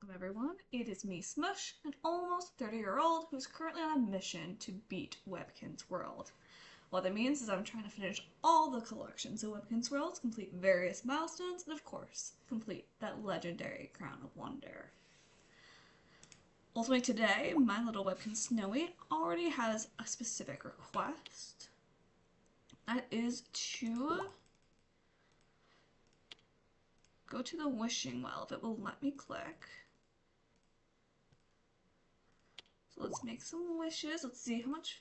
Welcome everyone, it is me Smush, an almost 30-year-old who's currently on a mission to beat Webkinz World. What that means is I'm trying to finish all the collections of Webkinz World, complete various milestones, and of course, complete that legendary Crown of Wonder. Ultimately today, my little Webkinz Snowy already has a specific request. That is to go to the wishing well if it will let me click. So let's make some wishes. Let's see how much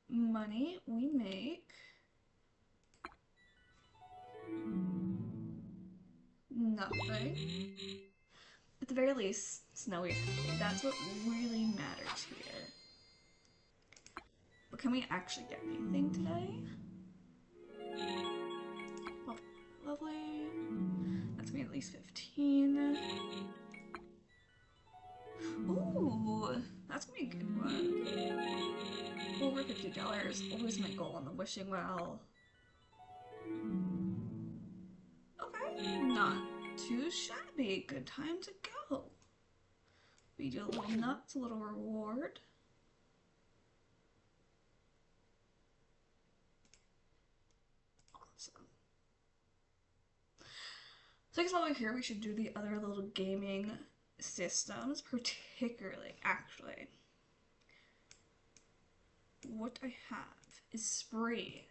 money we make. Nothing. At the very least, Snowy. That's what really matters here. But can we actually get anything today? Oh, lovely. That's gonna be at least 15. Ooh, that's gonna be a good one. Over $50. Always my goal on the wishing well. Okay, not too shabby. Good time to go. We do a little nuts, a little reward. Awesome. So I guess while we're here, we should do the other little gaming systems, particularly, actually. What I have is Spree.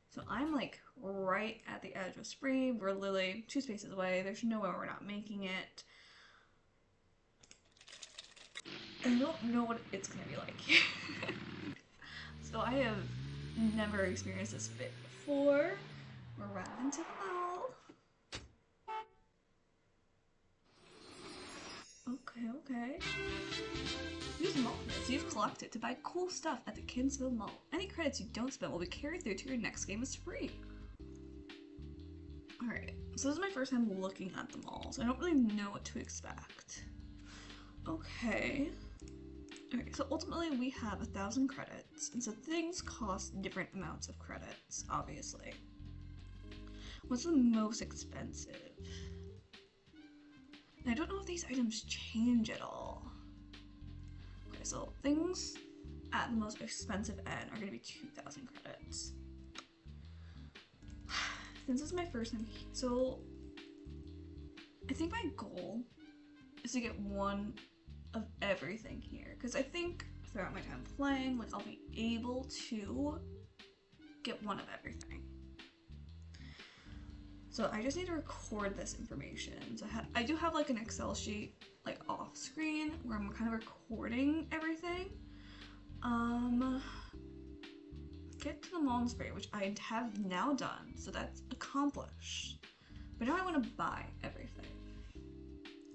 So I'm like right at the edge of Spree. We're literally 2 spaces away. There's no way we're not making it. And I don't know what it's gonna be like. So I have never experienced this bit before. We're right into the mall. Okay. Use mall credits you've collected to buy cool stuff at the Kinsville Mall. Any credits you don't spend will be carried through to your next game of Spree. Alright, so this is my first time looking at the mall, so I don't really know what to expect. Okay. Alright, so ultimately we have 1,000 credits, and so things cost different amounts of credits, obviously. What's the most expensive? And I don't know if these items change at all. Okay, so things at the most expensive end are going to be 2,000 credits. Since this is my first time, so I think my goal is to get one of everything here. Because I think throughout my time playing, like I'll be able to get one of everything. So I just need to record this information. So I do have like an Excel sheet like off screen where I'm kind of recording everything. Get to the mall and Spree, which I have now done, so that's accomplished. But now I want to buy everything.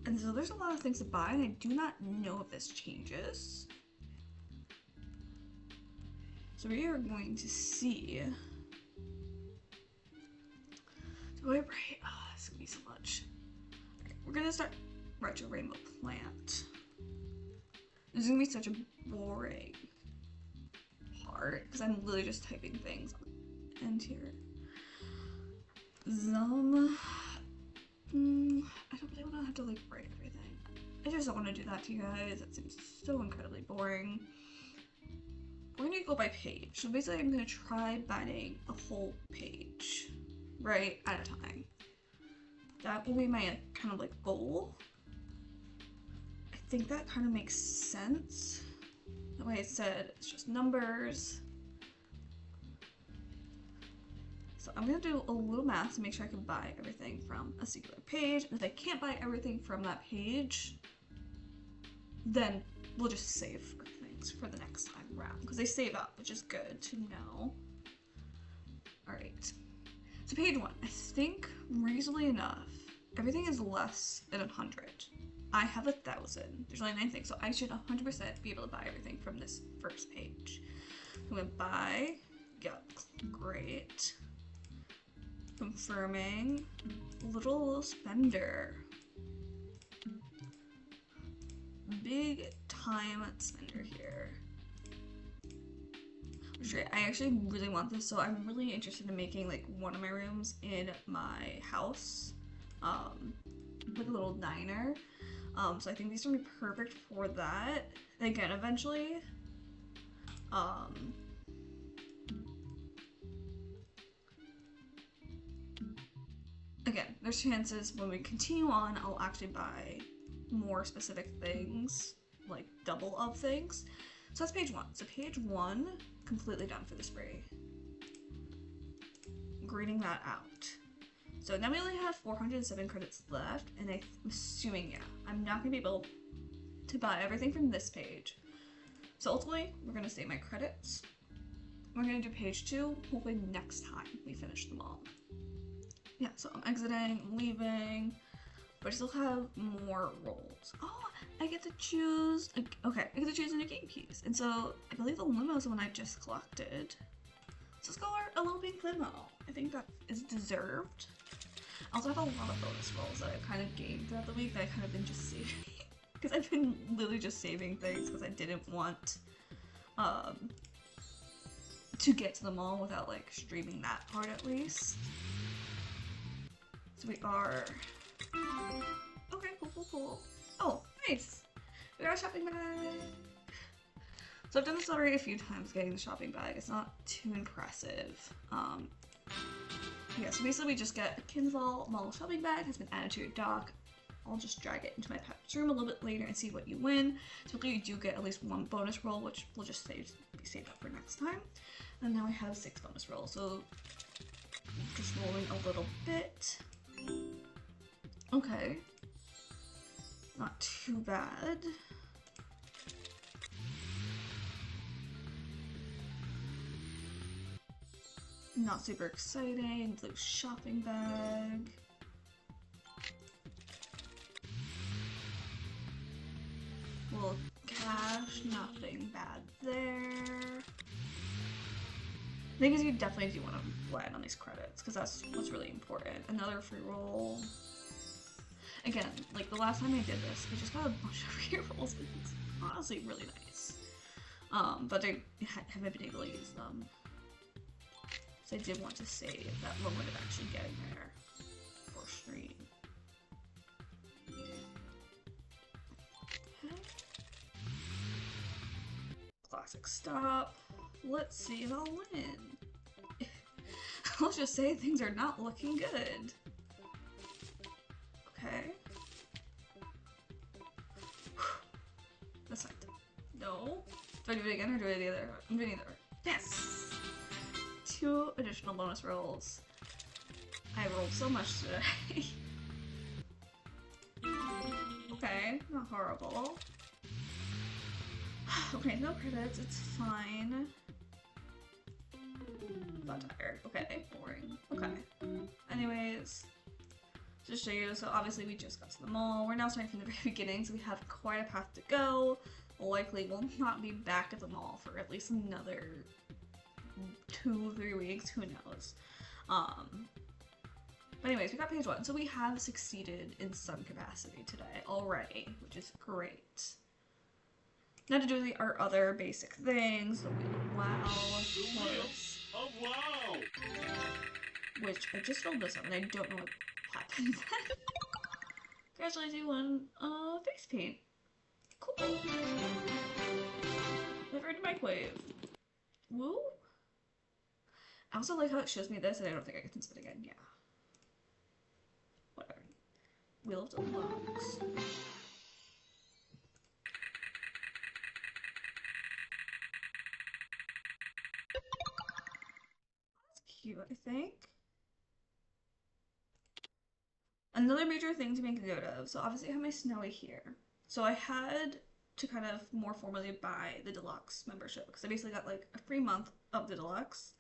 And so there's a lot of things to buy, and I do not know if this changes. So we are going to see. Do I write? Oh, this is gonna be so much. Okay, we're gonna start retro rainbow plant. This is gonna be such a boring part because I'm literally just typing things on the end here. I don't really want to have to like write everything. I just don't want to do that to you guys. That seems so incredibly boring. We're gonna go by page. So basically, I'm gonna try binding a whole page. Right at a time. That will be my kind of like goal. I think that kind of makes sense. The way it said it's just numbers. So I'm gonna do a little math to make sure I can buy everything from a singular page. And if I can't buy everything from that page, then we'll just save for things for the next time around because they save up, which is good to know. All right. So page 1, I think reasonably enough, everything is less than 100. I have 1,000. There's only 9 things, so I should 100% be able to buy everything from this first page. I'm gonna buy. Yep, great. Confirming. Little spender. Big time spender here. I actually really want this, so I'm really interested in making like one of my rooms in my house, like a little diner. So I think these are gonna be perfect for that. And again, eventually, again, there's chances when we continue on, I'll actually buy more specific things, like double of things. So that's page 1. So page 1, completely done for the spray. Grading that out. So now we only have 407 credits left, and I'm assuming, yeah, I'm not gonna be able to buy everything from this page. So ultimately, we're gonna save my credits. We're gonna do page 2, hopefully next time we finish them all. Yeah, so I'm exiting, I'm leaving, but I still have more roles. Oh, I get to choose, okay, I get to choose a new game piece. And so I believe the limo is the one I just collected. So let's go a little pink limo. I think that is deserved. I also have a lot of bonus rolls that I've kind of gained throughout the week that I've kind of been just saving. Because I've been literally just saving things because I didn't want to get to them all without like streaming that part at least. So we are... Okay, cool. Oh, nice! We got a shopping bag! So I've done this already a few times, getting the shopping bag. It's not too impressive. Yeah, so basically we just get a Webkinz World model shopping bag has been added to your dock. I'll just drag it into my pet's room a little bit later and see what you win. Typically you do get at least 1 bonus roll, which we'll just be saved up for next time. And now I have 6 bonus rolls, so just rolling a little bit. Okay. Not too bad. Not super exciting. Blue shopping bag. Little cash, nothing bad there. The thing is, you definitely do want to land on these credits because that's what's really important. Another free roll. Again, like the last time I did this, I just got a bunch of free rolls. It's honestly really nice. But I haven't been able to use them. So I did want to save that moment of actually getting there for stream. Okay. Classic stop. Let's see if I'll win. I'll just say things are not looking good. Okay. That's fine. No. Do I do it again or do I do the other? I'm doing either. Yes! 2 additional bonus rolls. I rolled so much today. Okay, not horrible. Okay, no credits, it's fine. Not tired. Okay, boring. Okay. Anyways, just show you, so obviously we just got to the mall. We're now starting from the very beginning, so we have quite a path to go. Likely will not be back at the mall for at least another 2-3 weeks, who knows. But anyways, we got page 1, so we have succeeded in some capacity today already, which is great. Now to do our other basic things, the Wheel of Wow, of course. Which I just filled this up and I don't know what happened. Congratulations, you won face paint. Cool. Never in microwave. Woo? I also like how it shows me this and I don't think I can spit again. Yeah. Whatever. Wheel of Deluxe. That's cute, I think. Another major thing to make note of. So obviously I have my Snowy here. So I had to kind of more formally buy the deluxe membership because I basically got like a free month of the deluxe.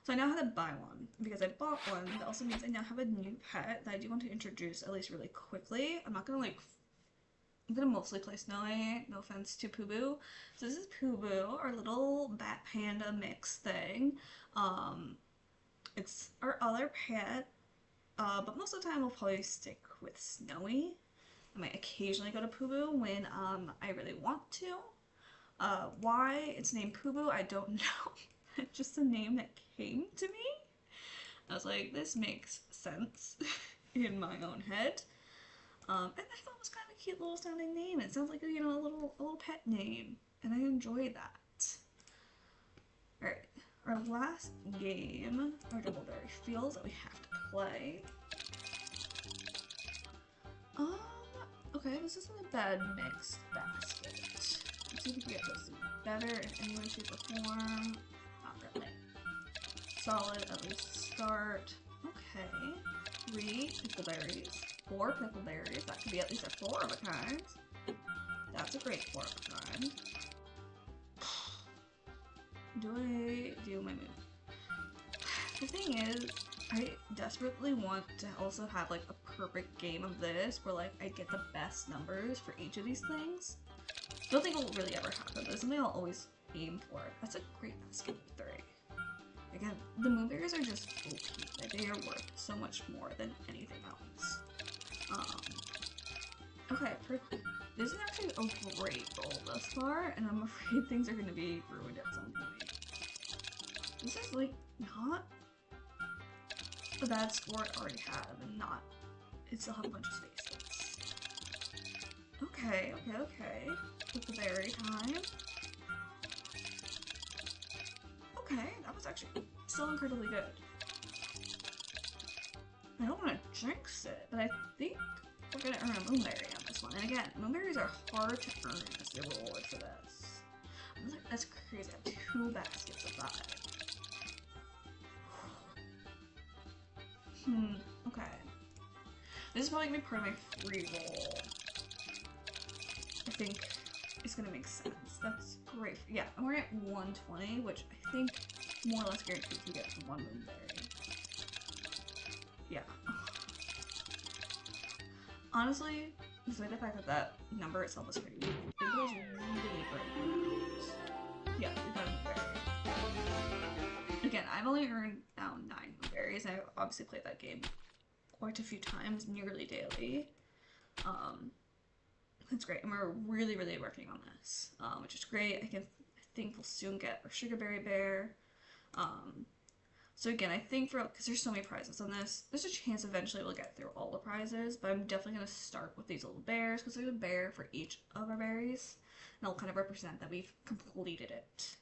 So I now have to buy one because I bought one. That also means I now have a new pet that I do want to introduce at least really quickly. I'm not gonna like, I'm gonna mostly play Snowy, no offense to Poo Boo. So this is Poo Boo, our little bat panda mix thing. It's our other pet, but most of the time we'll probably stick with Snowy. I might occasionally go to Poo Boo when I really want to. Why it's named Poo Boo, I don't know. It's just a name that came to me. I was like, this makes sense in my own head. And I thought it was kind of cute little sounding name. It sounds like, you know, a little pet name, and I enjoy that. All right, our last game, our Doubleberry Fields that we have to play. Okay, this isn't a bad mixed basket. Let's see if we can get this better in any way, shape, or form. Not really. Solid, at least start. Okay. 3 pickleberries. 4 pickleberries. That could be at least a 4 of a kind. That's a great 4 of a kind. Do I do my move? The thing is, I desperately want to also have like a perfect game of this where like I get the best numbers for each of these things. Don't think it will really ever happen, but it's something I'll always aim for. That's a great basket 3. Again, the moonberries are just OP. Like, they are worth so much more than anything else. Okay, perfect. This is actually a great roll thus far, and I'm afraid things are going to be ruined at some point. This is like not a bad score I already have, and not. It still have a bunch of spaces. Okay. Pickleberry time. Okay, that was actually still incredibly good. I don't want to jinx it, but I think we're gonna earn a moonberry on this one. And again, moonberries are hard to earn as the reward for this. That's crazy. I have 2 baskets of that. Okay. This is probably gonna be part of my free roll. I think it's gonna make sense. That's great. Yeah, and we're at 120, which I think more or less guarantees we get from 1 moonberry. Yeah. Honestly, despite the fact that that number itself is pretty weak, it goes really great. Yeah, we got a moonberry. Again, I've only earned now 9 moonberries. I've obviously played that game quite a few times, nearly daily. That's great, and we're really working on this, which is great. I think we'll soon get our Sugarberry Bear. So again, I think because there's so many prizes on this, there's a chance eventually we'll get through all the prizes, but I'm definitely going to start with these little bears, because there's a bear for each of our berries, and it'll kind of represent that we've completed it.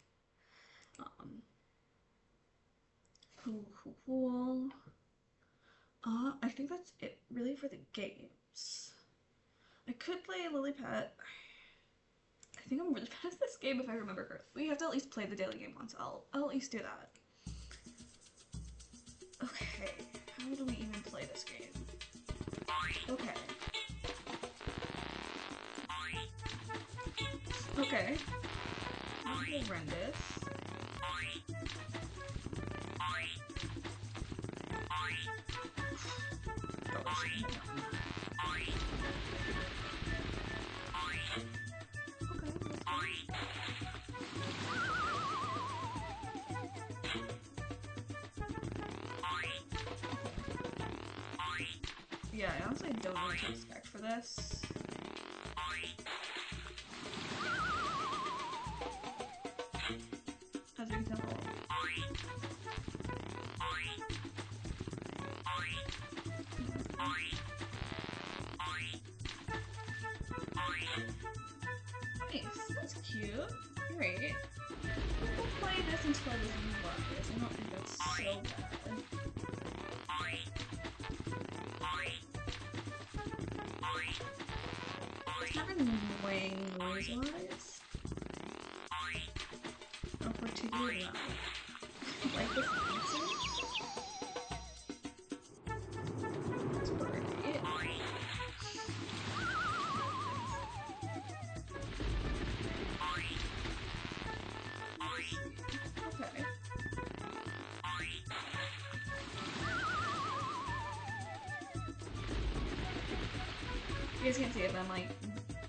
Cool. I think that's it really for the games. I could play Lily Pad. I think I'm really bad at this game if I remember correctly. We have to at least play the daily game once. I'll at least do that. Okay, how do we even play this game? Okay. Okay. Horrendous. Yeah, I honestly don't know what to expect for this. As you can tell. Nice, that's cute. Great. We'll play this until this move on this. I don't think that's so bad. It's kind of annoying noise-wise. Not particularly loud. Like this answer. That's great. Okay. You guys can't see it, but I'm like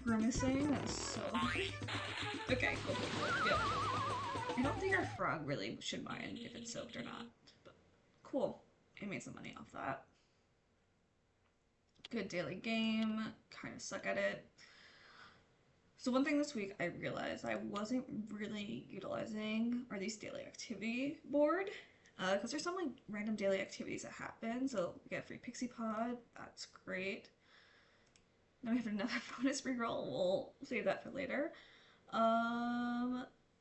grimacing. That's so okay, cool. Yeah. I don't think our frog really should mind if it's soaked or not. But cool. I made some money off that. Good daily game. Kind of suck at it. So one thing this week I realized I wasn't really utilizing are these daily activity board. Because there's some like random daily activities that happen. So we get a free pixie pod. That's great. Then we have another bonus reroll. We'll save that for later.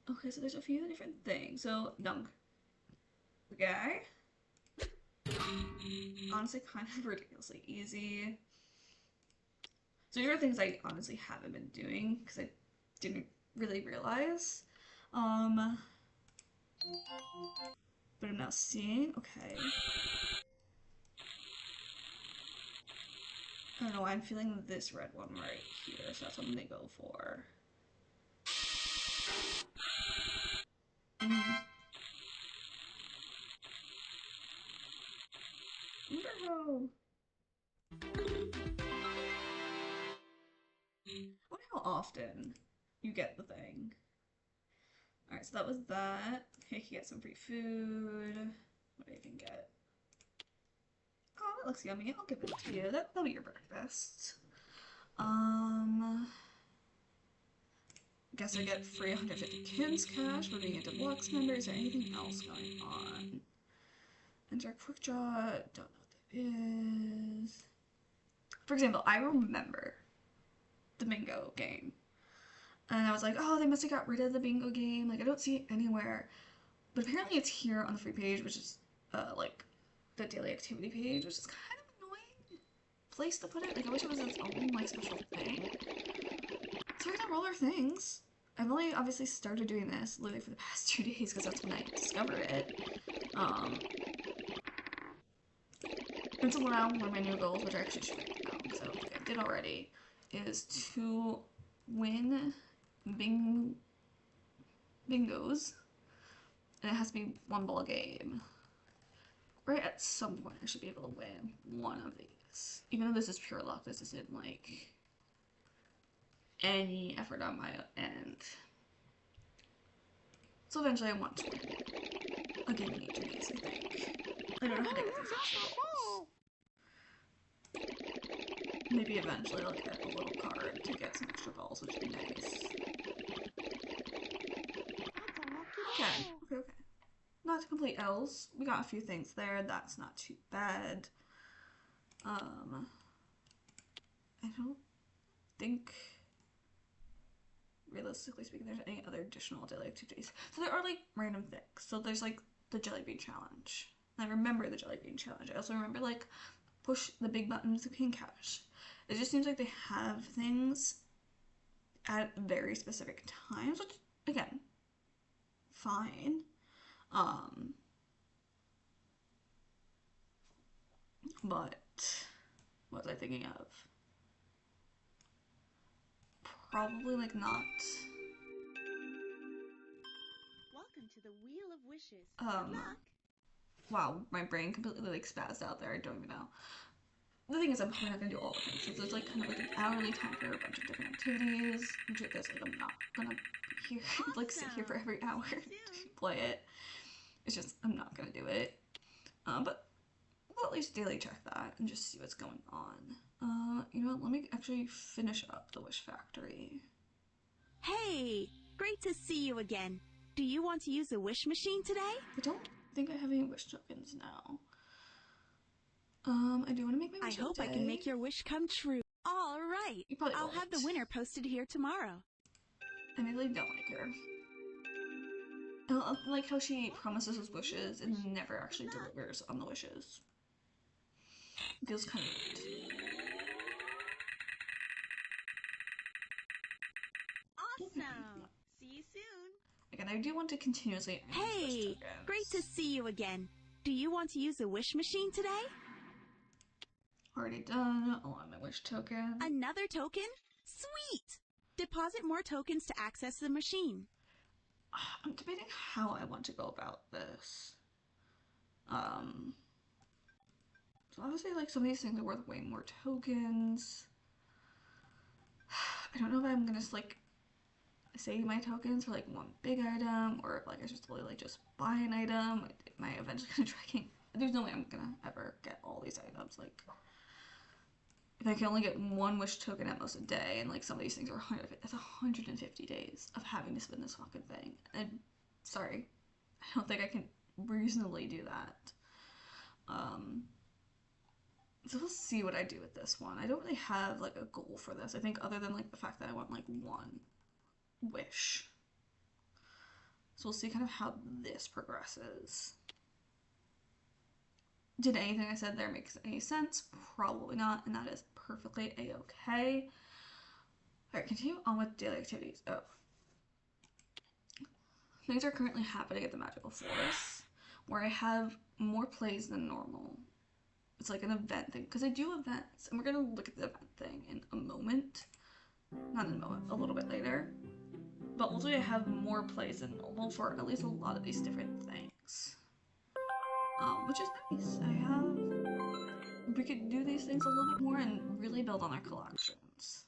Okay, so there's a few different things. So, dunk. The guy. Honestly, kind of ridiculously easy. So these are things I honestly haven't been doing because I didn't really realize. But I'm now seeing. Okay. I don't know why I'm feeling this red one right here, so that's what I'm gonna go for. I wonder how often you get the thing. Alright, so that was that. Okay, you get some free food. What do you even get? Oh, that looks yummy. I'll give it to you. That'll be your breakfast. Guess I get free 150 Kins cash for being a deluxe member. Is there anything else going on? Enter quick draw. Don't know what that is. For example, I remember the bingo game. And I was like, oh, they must have got rid of the bingo game. Like, I don't see it anywhere. But apparently it's here on the free page, which is, like, the daily activity page, which is kind of annoying place to put it. Like, I wish it was its own, like, special thing. So we're gonna roll our things. I've only obviously started doing this literally for the past 2 days because that's when I discovered it. And so now one of my new goals, which I actually should write down because I don't think I did already, is to win bingos. And it has to be one ball game. Right at some point I should be able to win one of these. Even though this is pure luck, this isn't like any effort on my end. So eventually I want to win a game in each of these, I think. I don't know how to get these extra balls. Maybe eventually I'll get a little card to get some extra balls, which would be nice. Okay. Not to complete L's. We got a few things there. That's not too bad. I don't think, realistically speaking, there's any other additional daily activities. So there are like random things. So there's like the jelly bean challenge. I remember the jelly bean challenge. I also remember like push the big button to pin cash. It just seems like they have things at very specific times, which again, fine. But what was I thinking of? Probably like not. Welcome to the Wheel of Wishes. Good luck. Wow, my brain completely like spazzed out there. I don't even know. The thing is, I'm probably not gonna do all of them. So there's like kind of like an hourly time for a bunch of different activities. And truth is, like I'm not gonna be here, like sit here for every hour to play it. It's just I'm not gonna do it. But we'll at least daily check that and just see what's going on. You know what? Let me actually finish up the Wish Factory. Hey, great to see you again. Do you want to use a wish machine today? I don't think I have any wish tokens now. I do want to make my wish. I hope I can make your wish come true. All right. You probably I'll won't. have the winner posted here tomorrow. I really don't like her. I don't like how she promises us wishes and never actually delivers on the wishes. It feels kind of weird. Awesome. See you soon. Again, I do want to continuously. Hey, great to see you again. Do you want to use a wish machine today? Already done. I want my wish token. Another token? Sweet! Deposit more tokens to access the machine. I'm debating how I want to go about this. So obviously, like, some of these things are worth way more tokens. I don't know if I'm gonna just, like, save my tokens for, like, one big item, or if, like, I just totally, like, just buy an item. Am I eventually gonna try getting... There's no way I'm gonna ever get all these items, like... If I can only get one wish token at most a day, and, like, some of these things are 150, that's 150 days of having to spin this fucking thing. And, sorry, I don't think I can reasonably do that. So we'll see what I do with this one. I don't really have like a goal for this. I think other than like the fact that I want like one wish. So we'll see kind of how this progresses. Did anything I said there make any sense? Probably not, and that is perfectly a-okay. Alright, continue on with daily activities. Oh. Things are currently happening at the Magical Forest, where I have more plays than normal. It's like an event thing, because I do events, and we're going to look at the event thing in a moment. Not in a moment, a little bit later. But ultimately I have more plays than normal for at least a lot of these different things. Which is nice. We could do these things a little bit more and really build on our collections.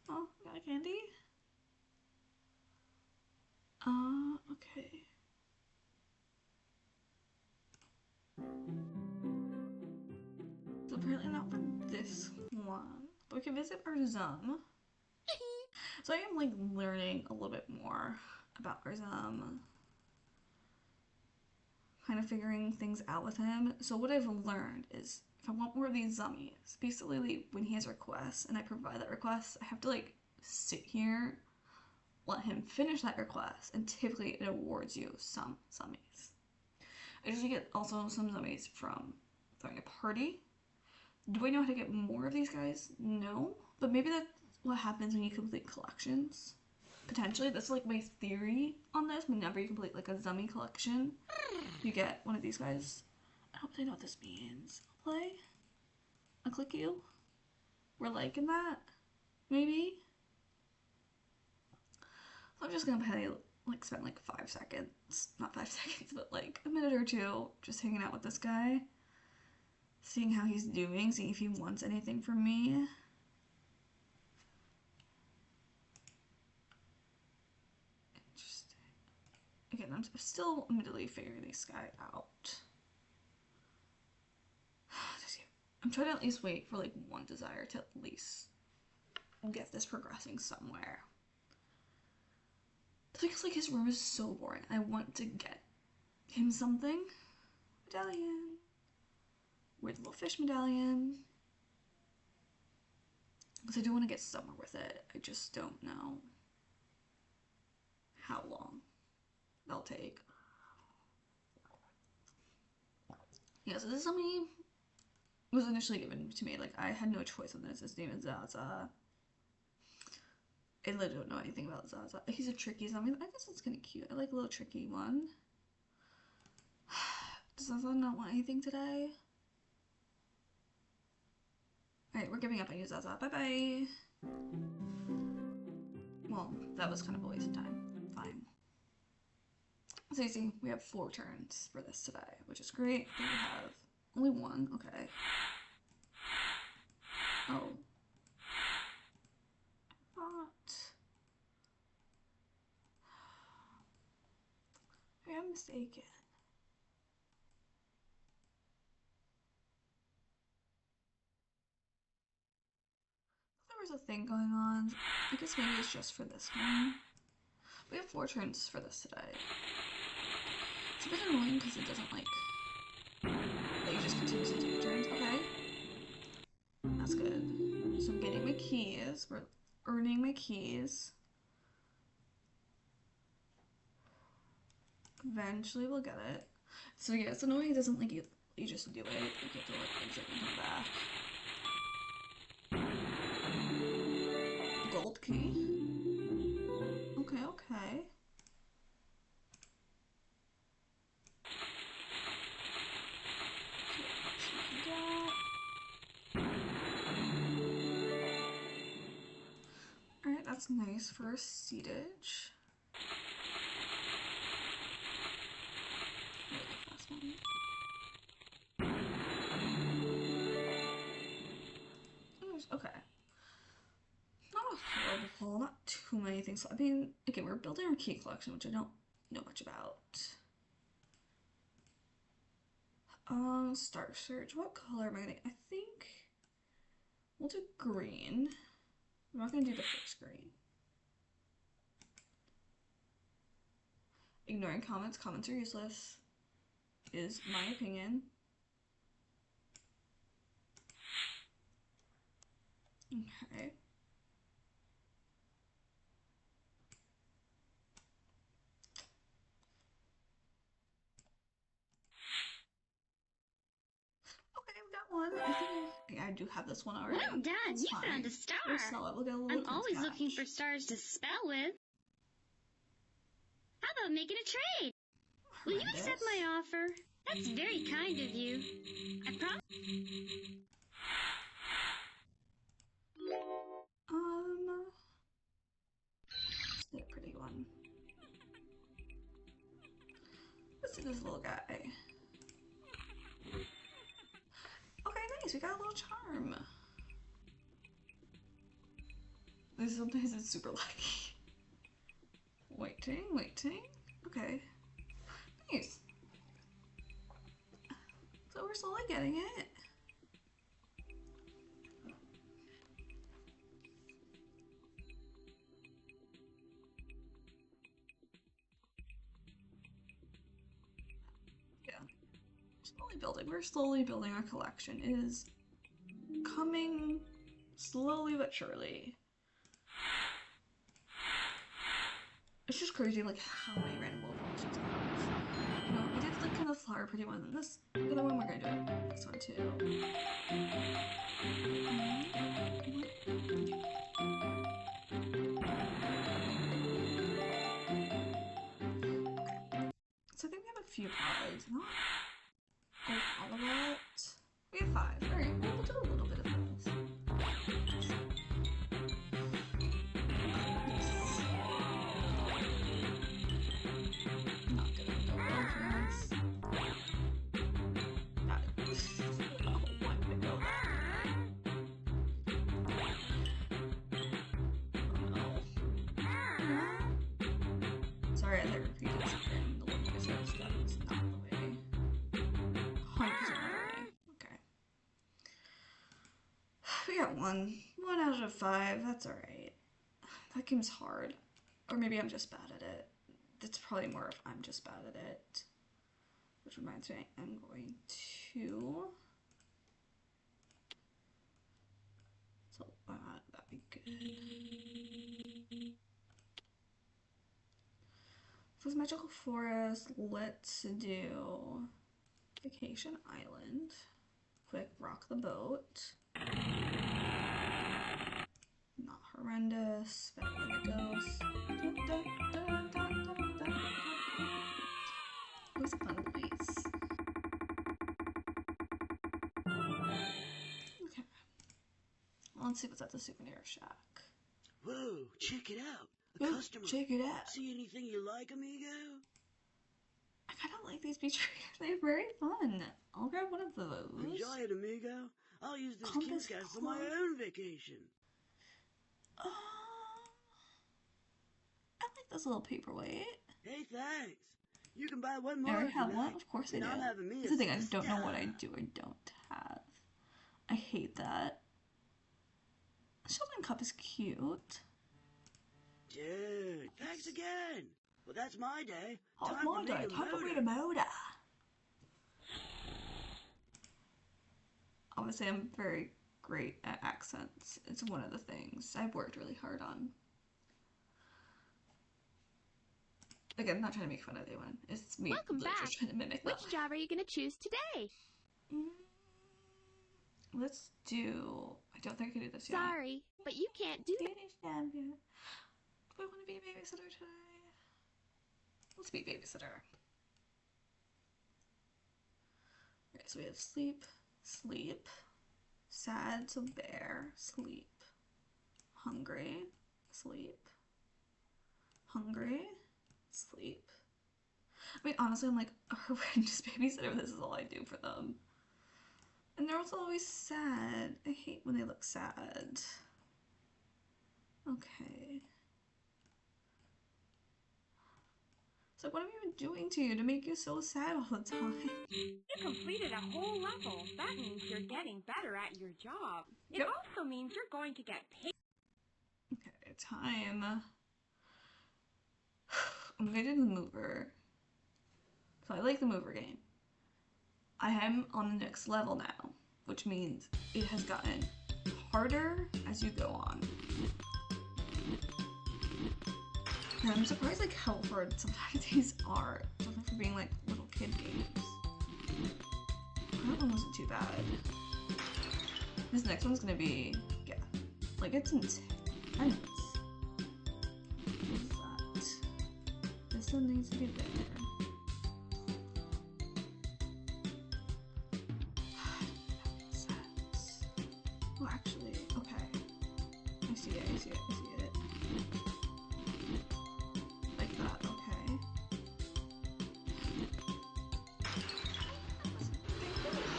Oh, got a candy? Okay. So apparently not for this one, but we can visit Arzum. So I am like learning a little bit more about Arzum. Kind of figuring things out with him. So what I've learned is if I want more of these zummies, basically when he has requests and I provide that request, I have to like sit here, let him finish that request, and typically it awards you some zummies. I usually get also some zummies from throwing a party. Do I know how to get more of these guys? No, but maybe that's what happens when you complete collections. Potentially, that's like my theory on this. Whenever you complete like a Zummy collection, you get one of these guys. I hope they know what this means. I'll play. I'll click you. We're liking that. Maybe. So I'm just gonna play, like spend like 5 seconds. Not 5 seconds, but like a minute or two just hanging out with this guy. Seeing how he's doing, seeing if he wants anything from me. Again, I'm still admittedly figuring this guy out. I'm trying to at least wait for like one desire to at least get this progressing somewhere. Because like his room is so boring. I want to get him something. Medallion. Weird little fish medallion. Because I do want to get somewhere with it. I just don't know how long that'll take. Yeah, so this is something was initially given to me. Like, I had no choice on this. His name is Zaza. I literally don't know anything about Zaza. He's a tricky zombie. I guess it's kind of cute. I like a little tricky one. Does Zaza not want anything today? Alright, we're giving up on you, Zaza. Bye-bye. Well, that was kind of a waste of time. Fine. So you see, we have 4 turns for this today, which is great. We have only 1. Okay. Oh. What? Maybe I'm mistaken. There was a thing going on. I guess maybe it's just for this one. We have 4 turns for this today. It's a bit annoying because it doesn't like let you just continue to do your turns. Okay. That's good. So I'm getting my keys. We're earning my keys. Eventually we'll get it. So yeah, it's annoying it doesn't like you just do it. You have to like exit and come back. Gold key. Okay, okay. Alright, that's nice for a seatage. Okay. Not a horrible pull, not too many things. I mean, again, we're building our key collection, which I don't know much about. Star Search. What color am I gonna? I think we'll do green. I'm not gonna do the first green. Ignoring comments. Comments are useless. Is my opinion. Okay. Okay, we got one. I think I do have this one already. Well done, That's you fine. found a star. We'll sell it. We'll get a little I'm Webkinz always looking cash. for stars to spell with. How about making a trade? Will you accept my offer? That's very kind of you. I promise. Let's get a pretty one. Let's do this little guy. Okay, nice. We got a little charm. Sometimes it's super lucky. Waiting. Okay. Nice. So we're slowly getting it. Yeah. Slowly building. We're slowly building our collection. It is coming slowly but surely. It's just crazy, like, how many random evolutions I have. You know, we did the kind of flower pretty one, and this other one we're gonna do this one too. So I think we have a few pods, not all of it. We have 5. Alright, we'll do a little bit of this. Sorry, I repeated something. The one because that was not the way. 100% not the way. Okay. We got 1 out of 5. That's alright. That game's hard. Or maybe I'm just bad at it. It's probably more if I'm just bad at it. Which reminds me, I'm going to... So that'd be good. For this magical forest, let's do Vacation Island. Quick, rock the boat. Not horrendous, better than the ghost. It was a fun place. Okay. Let's see what's at the souvenir shack. Whoa, check it out. A customer. Check it out. See anything you like, amigo? I kind of like these beach readers. They're very fun. I'll grab one of those. Enjoy it, amigo. I'll use this Compass King's for my own vacation. I like this little paperweight. Hey, thanks. You can buy one more. I already have if you one. like. Of course I And do. I'm having me That's the thing. I a don't know what I star. do or don't have. I hate that. Sheldon cup is cute. Dude, thanks again. Well, that's my day. Oh, my day. Time for me to motor. Obviously, I'm very great at accents. It's one of the things I've worked really hard on. Again, I'm not trying to make fun of anyone. It's me Welcome literally back. just trying to mimic them. Which job are you going to choose today? Let's do... I don't think I can do this yet. Sorry, but you can't do that. Do I want to be a babysitter today? Let's be a babysitter. Okay, so we have sleep, sleep, sad, so bear, sleep, hungry, sleep, hungry, sleep. I mean, honestly, I'm like a horrendous babysitter. This is all I do for them. And they're also always sad. I hate when they look sad. Okay. So what have you been doing to you to make you so sad all the time? You completed a whole level. That means you're getting better at your job. It Yep. also means you're going to get paid. Okay, time. I'm gonna do the mover. So I like the mover game. I am on the next level now, which means it has gotten harder as you go on. And I'm surprised like how hard sometimes these are, especially for being like little kid games. That one wasn't too bad. This next one's gonna be, yeah, like it's intense. What is that? This one needs to be there. Oh, actually, okay. I see it. Like that, okay.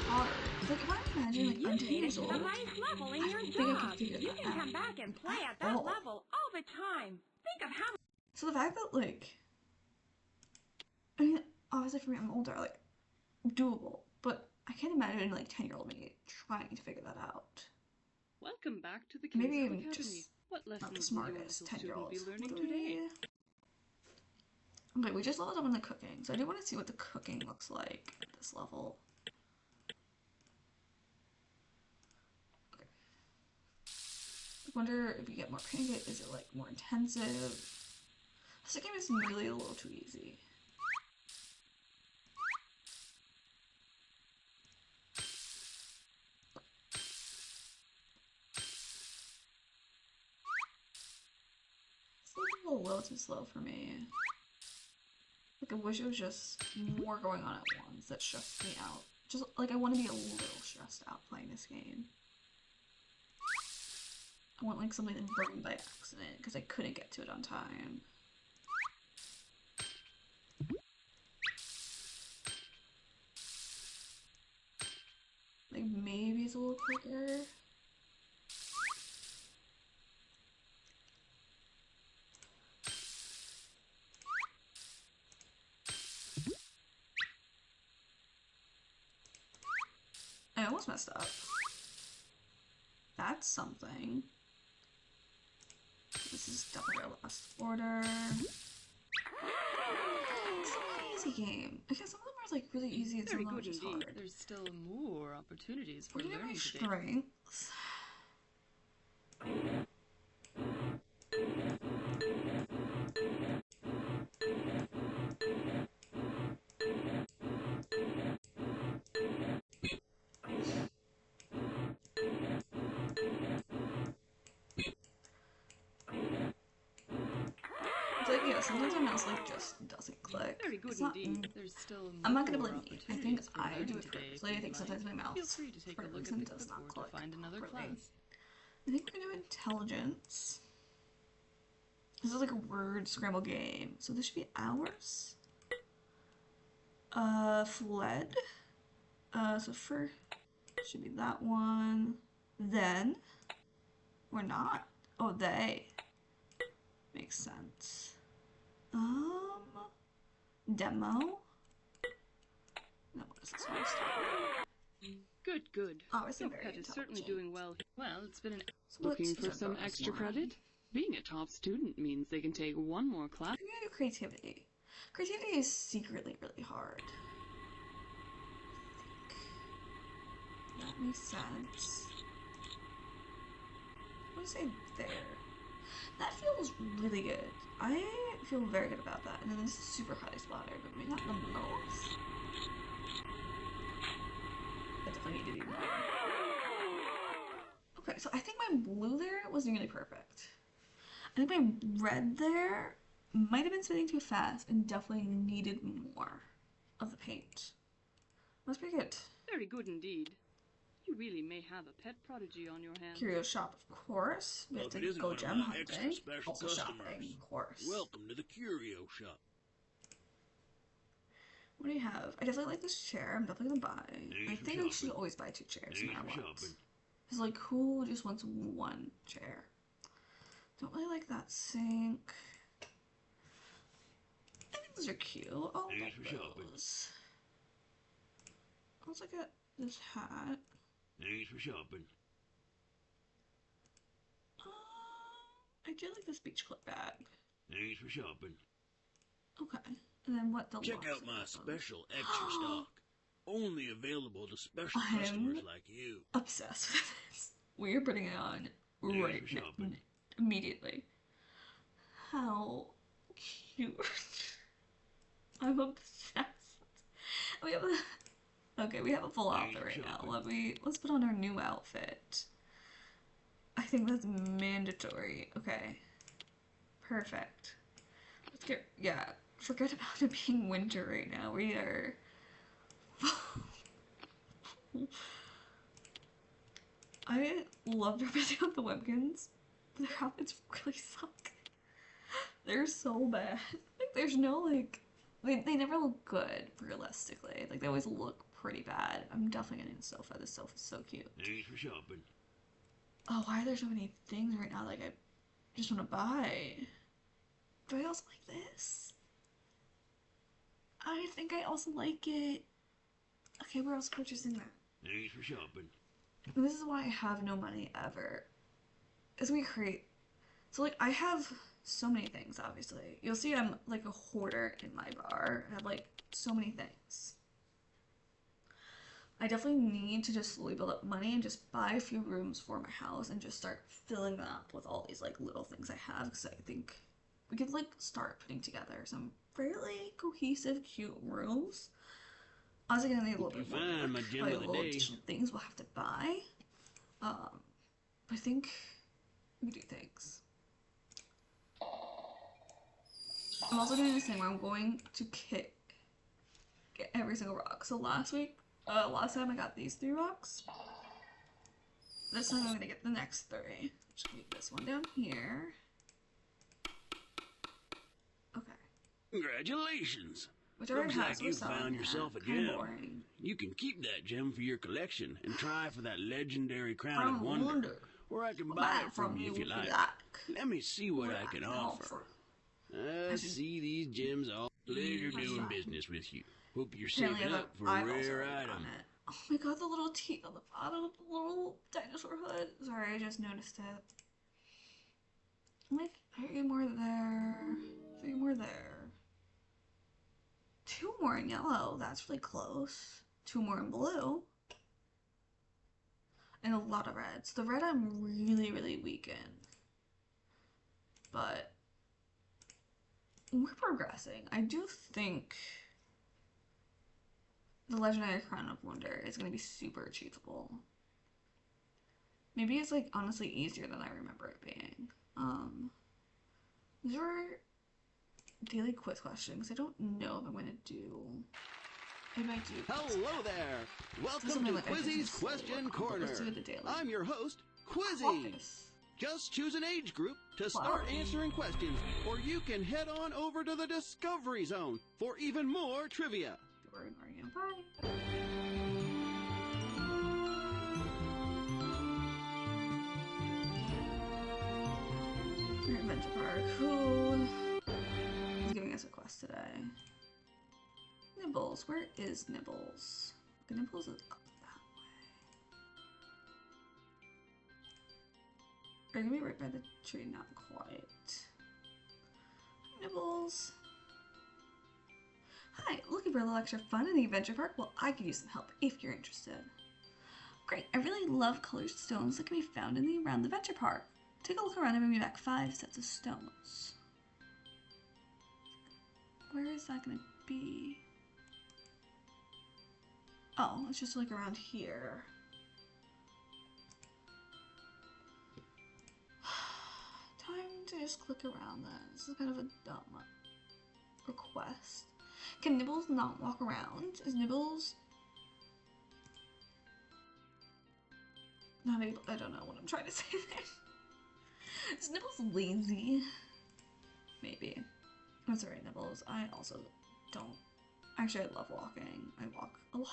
Hard. Like, if I imagine, like, I'm 10 years old, the highest level in your I job. think I could figure You that can out. come back and play at that level all the time. Think of how So the fact that, like, I mean, obviously for me, I'm older, like, doable, but I can't imagine, like, 10-year-old me trying to figure that out. Welcome back to the Maybe King's even Academy. just What not the lessons will your smartest little student 10-year-olds. be learning today? Okay, we just leveled up on the cooking, so I do want to see what the cooking looks like at this level. Okay. I wonder if you get more pancake, is it like more intensive? This game is really a little too easy. It's a little too slow for me. Like, I wish it was just more going on at once that stressed me out. Just, like, I want to be a little stressed out playing this game. I want, like, something that burned by accident, because I couldn't get to it on time. Like, maybe it's a little quicker. I almost messed up. That's something. This is definitely our last order. It's an easy game. Because some of them are like really easy and some Very of them are good just indeed. hard. There's still more opportunities for Looking at my learning today. strengths. It's like, yeah, sometimes my mouse like just doesn't click. Very good It's not, indeed. There's still I'm not gonna more blame me. I think opportunities for I do learning it today, purposely. I if think you'd sometimes my like. mouse, Feel free to take for a a look reason, at the does not clipboard click to find another properly. class. I think we're gonna do intelligence. This is like a word scramble game, so this should be ours. Fled. So first should be that one. Then or not. Oh, they. Makes sense. Demo. No, what is this one? Good, good. Obviously Your very pet is certainly intelligent. doing well. Well, it's been an So looking let's for do some bonus extra one. credit. Being a top student means they can take one more class. I'm gonna do creativity. Creativity is secretly really hard. I think that makes sense. What do you say there? That feels really good. I feel very good about that. And then this is super highly splattered, but maybe not the most. I definitely need to do more. Okay, so I think my blue there wasn't really perfect. I think my red there might have been spinning too fast and definitely needed more of the paint. That's pretty good. Very good indeed. You really may have a pet prodigy on your hands. Curio shop, of course. We have Hope it to isn't go one of gem my extra hunting. special Also customers. shopping, of course. Welcome to the curio shop. What do you have? I definitely like this chair. I'm definitely gonna buy. I Thanks for think I should shopping. always buy 2 chairs no Thanks matter for what. shopping. Because like, who just wants 1 chair? Don't really like that sink. I think those are cute. I'll Thanks get for shopping. those. I'll also get this hat. Thanks for shopping. I do like this beach clip bag. Thanks for shopping. Okay. And then what the Check out my special extra stock. Only available to special I'm customers like you. Obsessed with this. We're putting it on right now, immediately. How cute. I'm obsessed. We have a... Okay, we have a full outfit right now. Let's put on our new outfit. I think that's mandatory. Okay. Perfect. Let's get... Yeah. Forget about it being winter right now. We are... I loved everything on the Webkinz, but their outfits really suck. They're so bad. Like, there's no, like... They never look good, realistically. Like, they always look pretty bad. I'm definitely getting the sofa. This sofa's so cute. Thanks for shopping. Oh, why are there so many things right now, like, I just want to buy? Do I also like this? I think I also like it. Okay, we're also purchasing that. Thanks for shopping. This is why I have no money ever. It's gonna be great. So, like, I have so many things, obviously. You'll see I'm, like, a hoarder in my bar. I have, like, so many things. I definitely need to just slowly build up money and just buy a few rooms for my house and just start filling them up with all these, like, little things I have, because I think we could, like, start putting together some fairly cohesive, cute rooms. Obviously gonna need a little bit more Fine, my gem of the day. additional things we'll have to buy. I think we do things. I'm also doing this thing where I'm going to get every single rock. So last time I got these 3 rocks. This time I'm gonna get the next 3. Just leave this one down here. Okay. Congratulations. Whichever Looks has like you selling found that. yourself a Kinda gem. boring. You can keep that gem for your collection and try for that legendary crown Crown of of wonder. Wonder. Or I can Buy buy it it from you if you like. Let me see what I can offer. I see these gems all. Pleasure doing business with you. Hope you're Apparently saving I have up for a eyeballs rare already on item. it. Oh my god, the little teeth on the bottom of the little dinosaur hood. Sorry, I just noticed it. Like, 3 more there. 3 more there. 2 more in yellow. That's really close. 2 more in blue. And a lot of reds. The red I'm really, really weak in. But we're progressing. I do think the Legendary Crown of Wonder is going to be super achievable. Maybe it's, like, honestly easier than I remember it being. These are daily quiz questions. I don't know if I'm going to do... I might do... Hello there! Welcome something to like I did Quizzy's before, Question but Corner. let's do the daily. I'm your host, Quizzy. Office. Just choose an age group to start answering questions, or you can head on over to the Discovery Zone for even more trivia. Bye. Adventure Park. Who is giving us a quest today? Nibbles. Where is Nibbles? Okay, Nibbles is up that way. Are you gonna be right by the tree? Not quite. Nibbles. Hi, looking for a little extra fun in the adventure park? Well, I could use some help if you're interested. Great, I really love colored stones that can be found around the adventure park. Take a look around and bring me back 5 sets of stones. Where is that gonna be? Oh, it's just like around here. Time to just click around then. This is kind of a dumb request. Can Nibbles not walk around? Is Nibbles not able? I don't know what I'm trying to say there. Is Nibbles lazy? Maybe. That's alright, Nibbles. I also don't. Actually, I love walking. I walk a lot.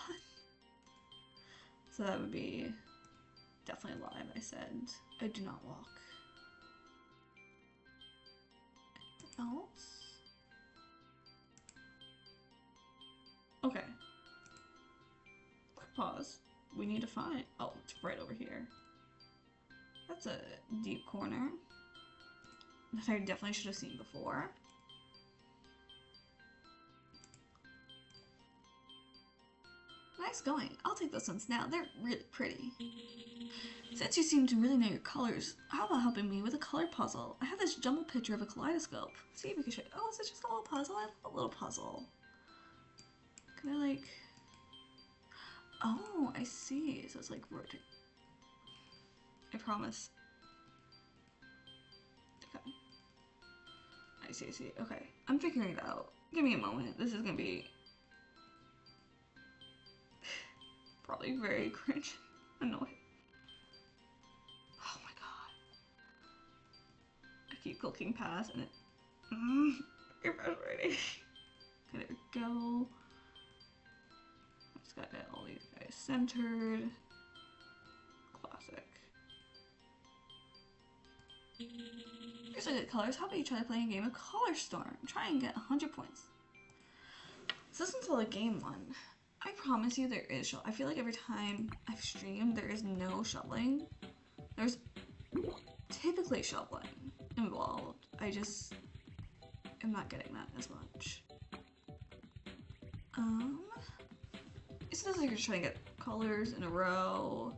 So that would be definitely a lie if I said I do not walk. Anything else? Okay. Quick pause. We need to find... Oh, it's right over here. That's a deep corner that I definitely should have seen before. Nice going. I'll take those ones now. They're really pretty. Since you seem to really know your colors, how about helping me with a color puzzle? I have this jumbled picture of a kaleidoscope. See if we can show. Oh, is it just a little puzzle? I love a little puzzle. Can I like? Oh, I see. So it's like rotate. I promise. Okay. I see. I see. Okay, I'm figuring it out. Give me a moment. This is gonna be probably very cringe. Annoying. Oh my god. I keep clicking past and it very frustrating. Okay, there we go. Just gotta get all these guys centered. Classic. Here's some good colors. How about you try playing a game of Color Storm? Try and get 100 points. So this until a game one. I promise you there is I feel like every time I've streamed there is no shoveling. There's typically shoveling involved. I just am not getting that as much. It sounds like you're trying to get colors in a row.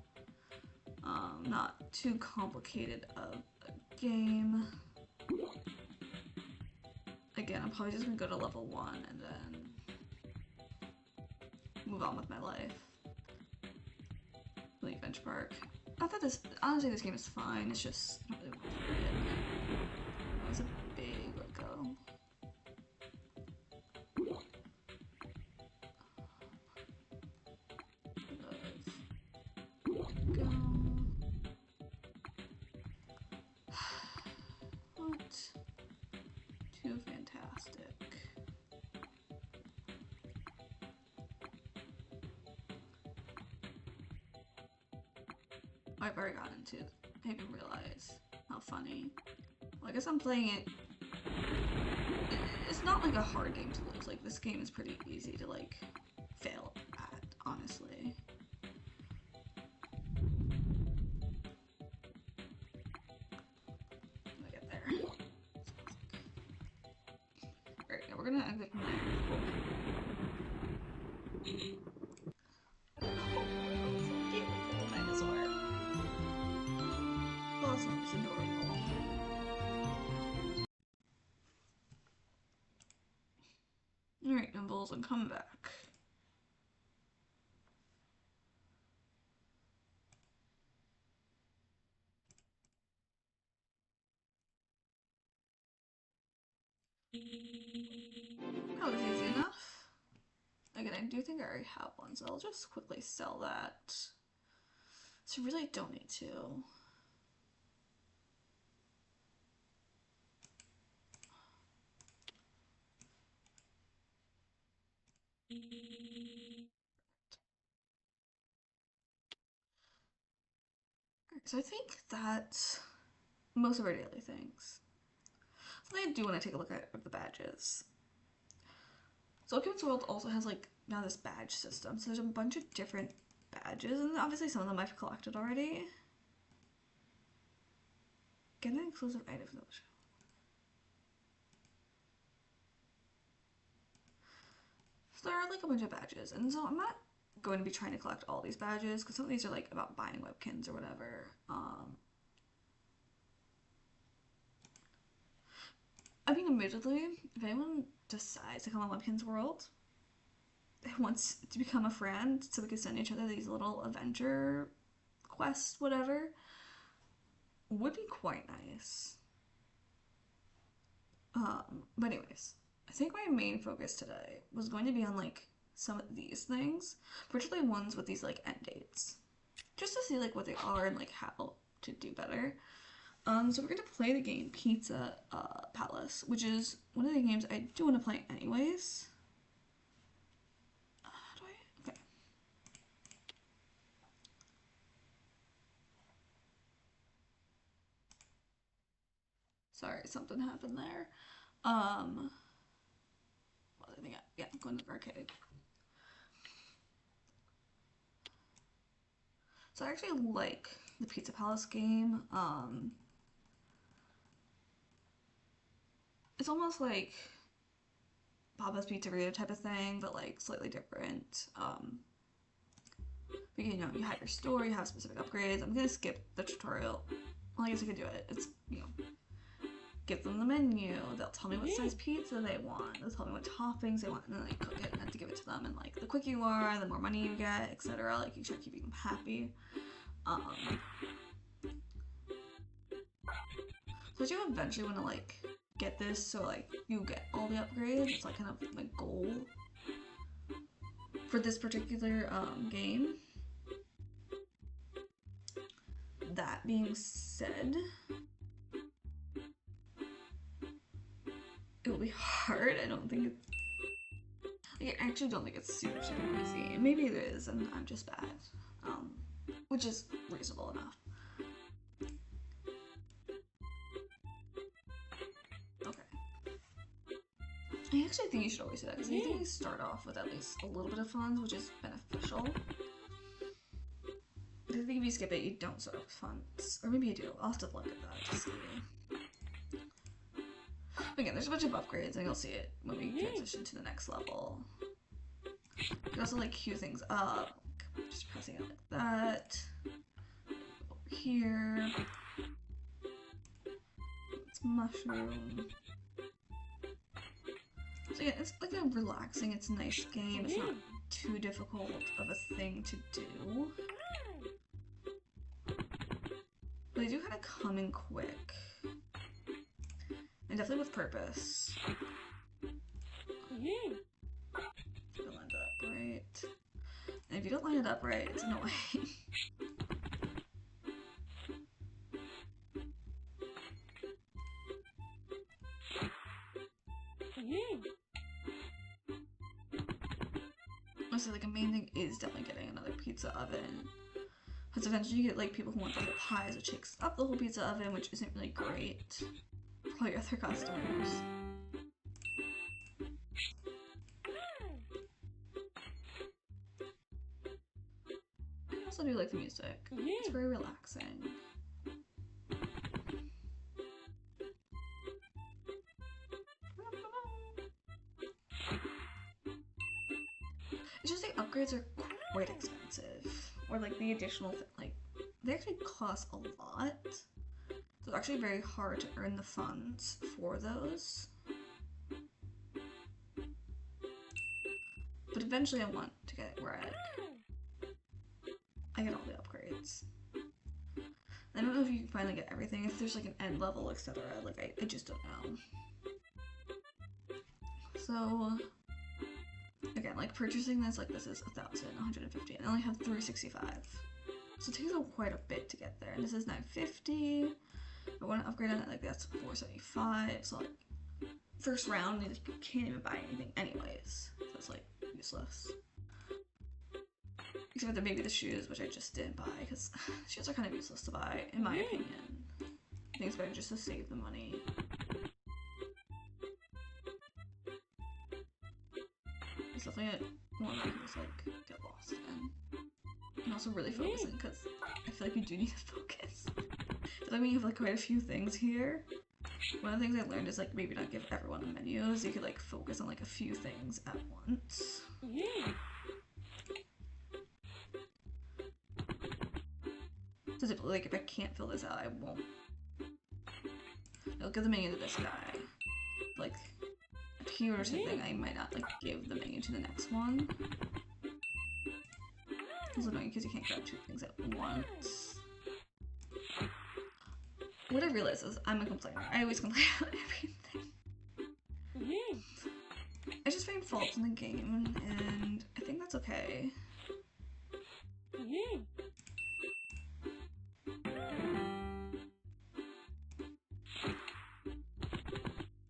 Not too complicated of a game. Again, I'm probably just gonna go to level 1 and then move on with my life. Leave benchmark. I thought this, honestly, this game is fine. It's just, I don't really want to play it. That was a big let go. Go. What? Too fantastic. I've already gotten into it. I didn't realize how funny. Well, I guess I'm playing it. It's not like a hard game to lose. Like, this game is pretty easy to, like, fail at, honestly. I get there. Alright, now we're gonna exit from there. It's adorable. Alright, Nimbles, and come back. That was easy enough. Again, I do think I already have one, so I'll just quickly sell that. So really I don't need to. So I think that's most of our daily things. So I do want to take a look at the badges. So Webkinz World also has like now this badge system. So there's a bunch of different badges, and obviously some of them I've collected already. Get an exclusive item from the show. So there are like a bunch of badges, and so I'm not going to be trying to collect all these badges because some of these are like about buying Webkinz or whatever. I mean, admittedly, if anyone decides to come on Webkinz World and wants to become a friend so we can send each other these little adventure quests, whatever, would be quite nice. But anyways, I think my main focus today was going to be on like some of these things, particularly ones with these like end dates, just to see like what they are and like how to do better. So we're gonna play the game Pizza Palace, which is one of the games I do want to play anyways. Okay. Sorry, something happened there. Well, I think yeah, I'm going to the arcade. So I actually like the Pizza Palace game. It's almost like Papa's Pizzeria type of thing, but like slightly different. But you know, you have your store, you have specific upgrades. I'm gonna skip the tutorial. Well, I guess I could do it. It's, you know, give them the menu. They'll tell me what size pizza they want. They'll tell me what toppings they want, and then I cook it and have to give it to them. And like, the quicker you are, the more money you get, etc. Like, you start keeping them happy. So I do eventually want to like get this so like you get all the upgrades. It's like kind of my goal for this particular game. That being said, it will be hard. I don't think it's... I actually don't think it's super easy. Maybe it is, and I'm just bad. Which is reasonable enough. Okay. I actually think you should always do that, because I think you start off with at least a little bit of funds, which is beneficial. I think if you skip it, you don't start off with funds. Or maybe you do. I'll have to look at that to see. Again, there's a bunch of upgrades, and you'll see it when we transition to the next level. You can also like queue things up, just pressing it like that. Over here. It's mushroom. So yeah, it's like a relaxing, it's a nice game. It's not too difficult of a thing to do. But they do kind of come in quick. And definitely with purpose. If you don't line it up right. And if you don't line it up right, it's annoying. Honestly, like a main thing is definitely getting another pizza oven. Because eventually you get like people who want the whole pies, which takes up the whole pizza oven, which isn't really great for your other customers. I also do like the music. It's very relaxing. It's just the upgrades are quite expensive. Or like the additional like they actually cost a lot. So it's actually very hard to earn the funds for those. But eventually I want to get where I get all the upgrades. I don't know if you can finally get everything, if there's like an end level, etc. Like I just don't know. So again, like purchasing this, like this is 1,000, 150, and I only have 365. So it takes quite a bit to get there. And this is 950. I want to upgrade on it, like that's 475. So like first round, you can't even buy anything anyways. So it's like useless. Except for maybe the shoes, which I just didn't buy, because shoes are kind of useless to buy, in my opinion. I think it's better just to save the money. It's definitely one that I can just like get lost in. And also really focusing, because I feel like you do need to focus. So I mean, you have like quite a few things here. One of the things I learned is like maybe not give everyone a menu, so you could like focus on like a few things at once. So typically, like if I can't fill this out, I won't. I'll give the menu to this guy. Like up here or something, I might not like give the menu to the next one. It's annoying because you can't grab two things at once. What I realize is I'm a complainer. I always complain about everything. I just find faults in the game, and I think that's okay.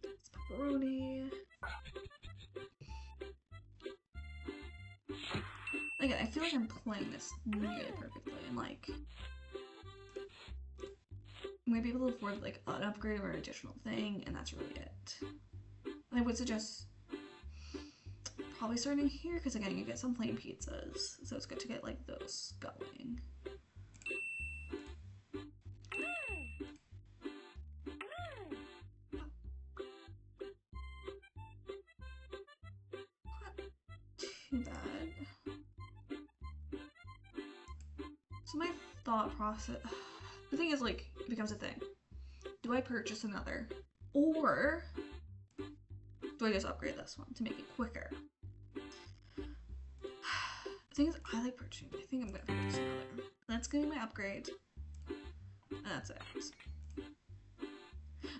It's pepperoni. Again, I feel like I'm playing this nearly perfectly, and like I'm gonna be able to afford like an upgrade or an additional thing, and that's really it. And I would suggest probably starting here, because again, you get some plain pizzas, so it's good to get like those going. Not too bad. thought process. The thing is, like, it becomes a thing. Do I purchase another? Or do I just upgrade this one to make it quicker? The thing is, I like purchasing. I think I'm gonna purchase another. That's gonna be my upgrade. And that's it.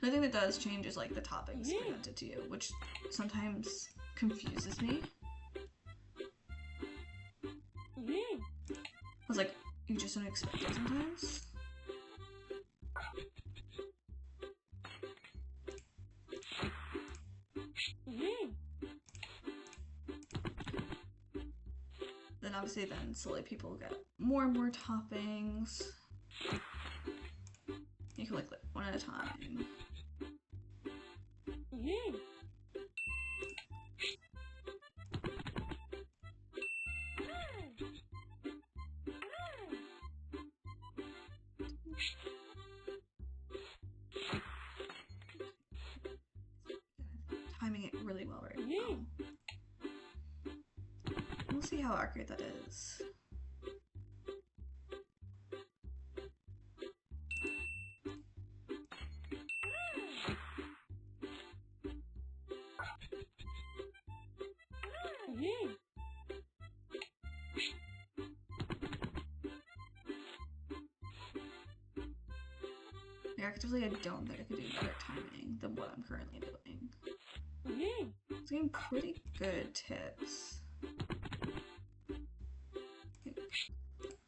The thing that does change is, like, the toppings presented to you, which sometimes confuses me. I was like, you just don't expect it sometimes. Then obviously slowly people get more and more toppings. You can like one at a time. Timing it really well right now. We'll see how accurate that is. Actively, I don't think I could do better timing than what I'm currently doing. It's getting pretty good tips.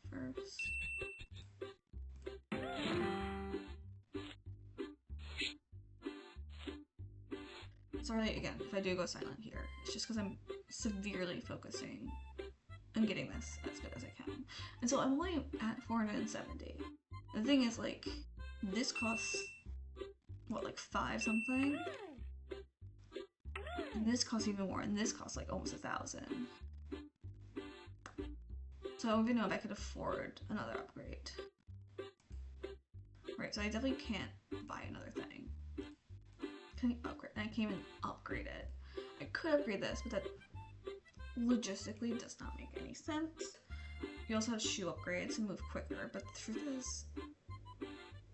First. Sorry again if I do go silent here. It's just because I'm severely focusing on getting this as good as I can. And so I'm only at 470. The thing is, like, this costs, what, like 5 something? And this costs even more, and this costs like almost 1,000. So I don't even know if I could afford another upgrade. Right, so I definitely can't buy another thing. Can I upgrade? I can't even upgrade it. I could upgrade this, but that logistically does not make any sense. You also have shoe upgrades to move quicker, but the truth is,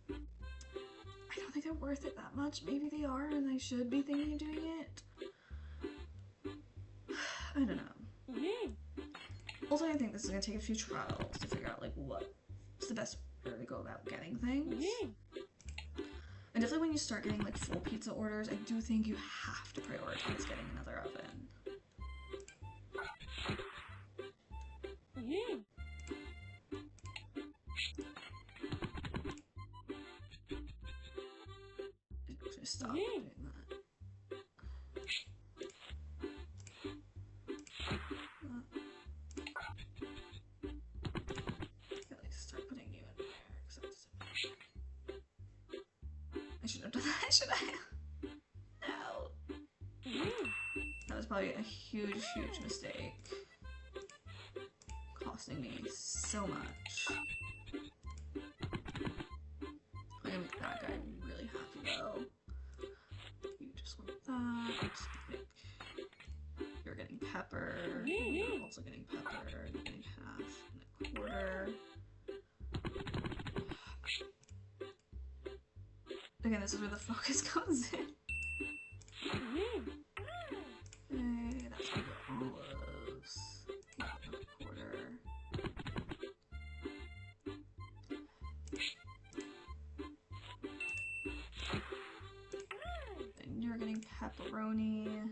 I don't think they're worth it that much. Maybe they are, and I should be thinking of doing it. I don't know. Also, I think this is gonna take a few trials to figure out like what's the best way to go about getting things. And definitely when you start getting like full pizza orders, I do think you have to prioritize getting another oven. Just stop doing that. Start putting you in there. I should have done that, should I? No. That was probably a huge, huge mistake. Costing me so much. I'm gonna make that guy really happy though. You just want that. You're getting pepper. You're also getting pepper. You're getting half and a quarter. Again, this is where the focus comes in. Okay, that's gonna go olives. Another quarter. Then you're getting pepperoni.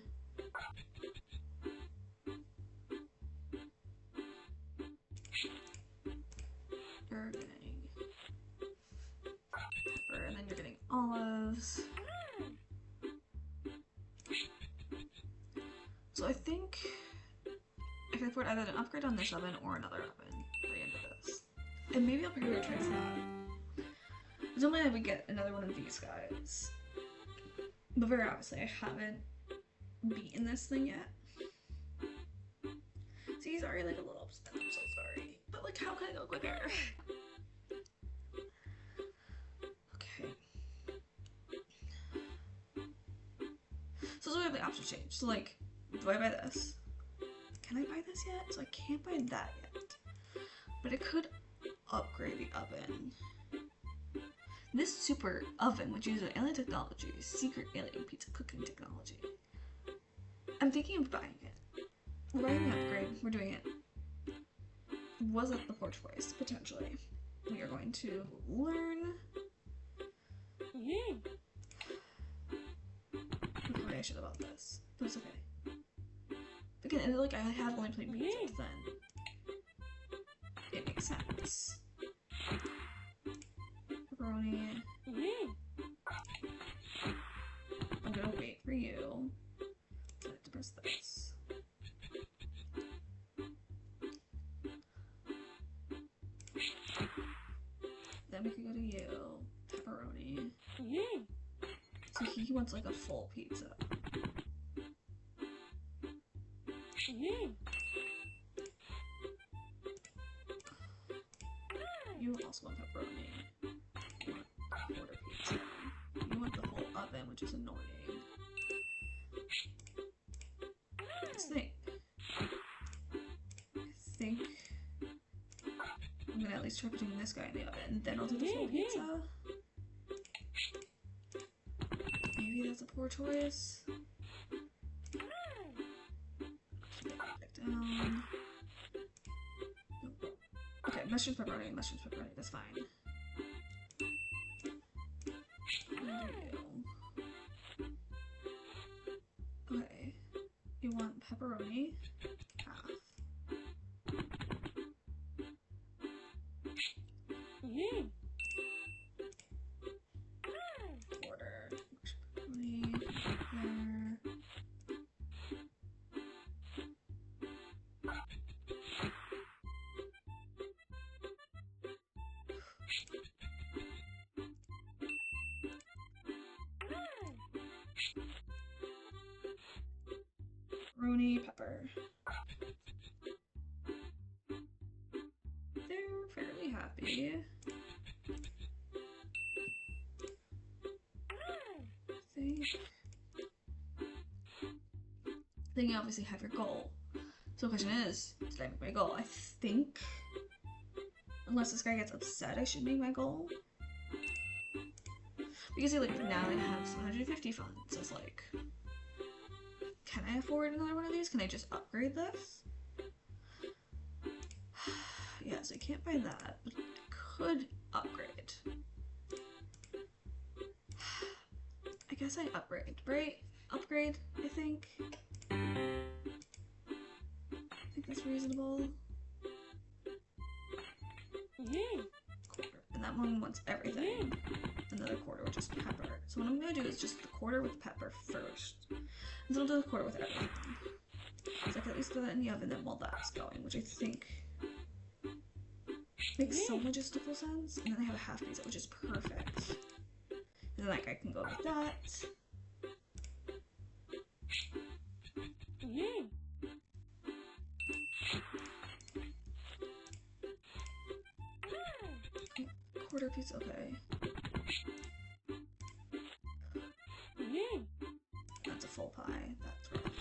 You're getting pepper, and then you're getting olives. So I think I can afford either an upgrade on this oven or another oven by the end of this. And maybe I'll prioritize that. There's no way I would get another one of these guys. But very obviously I haven't beaten this thing yet. See, he's already like a little upset. I'm so sorry. But like, how can I go quicker? Okay. So those are the options change. So like, do I buy this? Can I buy this yet? So I can't buy that yet. But I could upgrade the oven. This super oven, which uses alien technology, secret alien pizza cooking technology. I'm thinking of buying it. We're buying the upgrade. We're doing it. Was it the poor choice? Potentially. We are going to learn. Information about this, but it's okay. Again, like I have only played pizza, then it makes sense. Pepperoni. I'm gonna wait for you. I have to press this. Then we can go to you. Pepperoni. So he wants like a full pizza. You also want pepperoni. You want quarter pizza. You want the whole oven, which is annoying. Let's think. I think I'm gonna at least try putting this guy in the oven, then I'll do the full pizza. Maybe that's a poor choice. Back down. Nope. Okay, mushrooms, pepperoni, that's fine. Okay, you want pepperoni, half. Quarter, pepperoni, there. Pepperoni, pepper. They're fairly happy. Then you obviously have your goal. So the question is, did I make my goal? I think, unless this guy gets upset, I should make my goal. Because like now I have 150 funds. So it's like, can I afford another one of these? Can I just upgrade this? Yeah, so I can't buy that, but I could upgrade. I guess I upgrade, right? Upgrade, I think. I think that's reasonable. Quarter. And that one wants everything. Another quarter with just pepper. So what I'm gonna do is just the quarter with pepper first. And then I'll do the quarter with everything. So I can at least throw that in the oven then while that's going, which I think makes some logistical sense. And then I have a half pizza, which is perfect. And then like I can go with that. Quarter piece, okay. That's a full pie, that's right.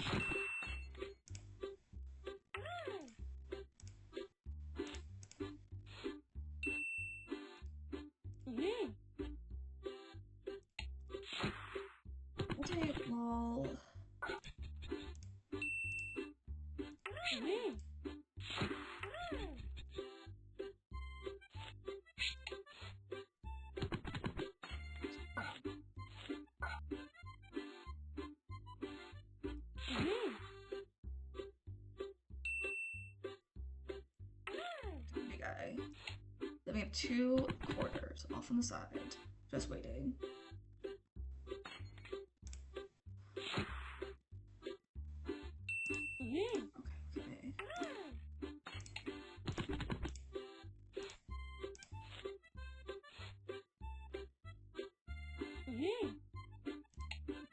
Okay, well... Guy. Then we have 2 quarters off on the side, just waiting. Okay.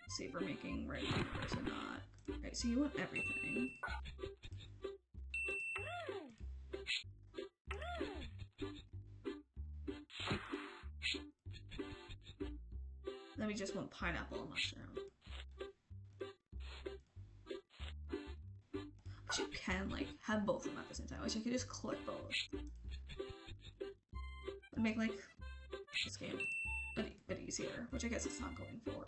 See if we're making right numbers or not. Right, so you want everything. Then we just want pineapple and mushroom. But you can like have both of them at the same time, which I could just click both. and make like this game a bit easier, which I guess it's not going for.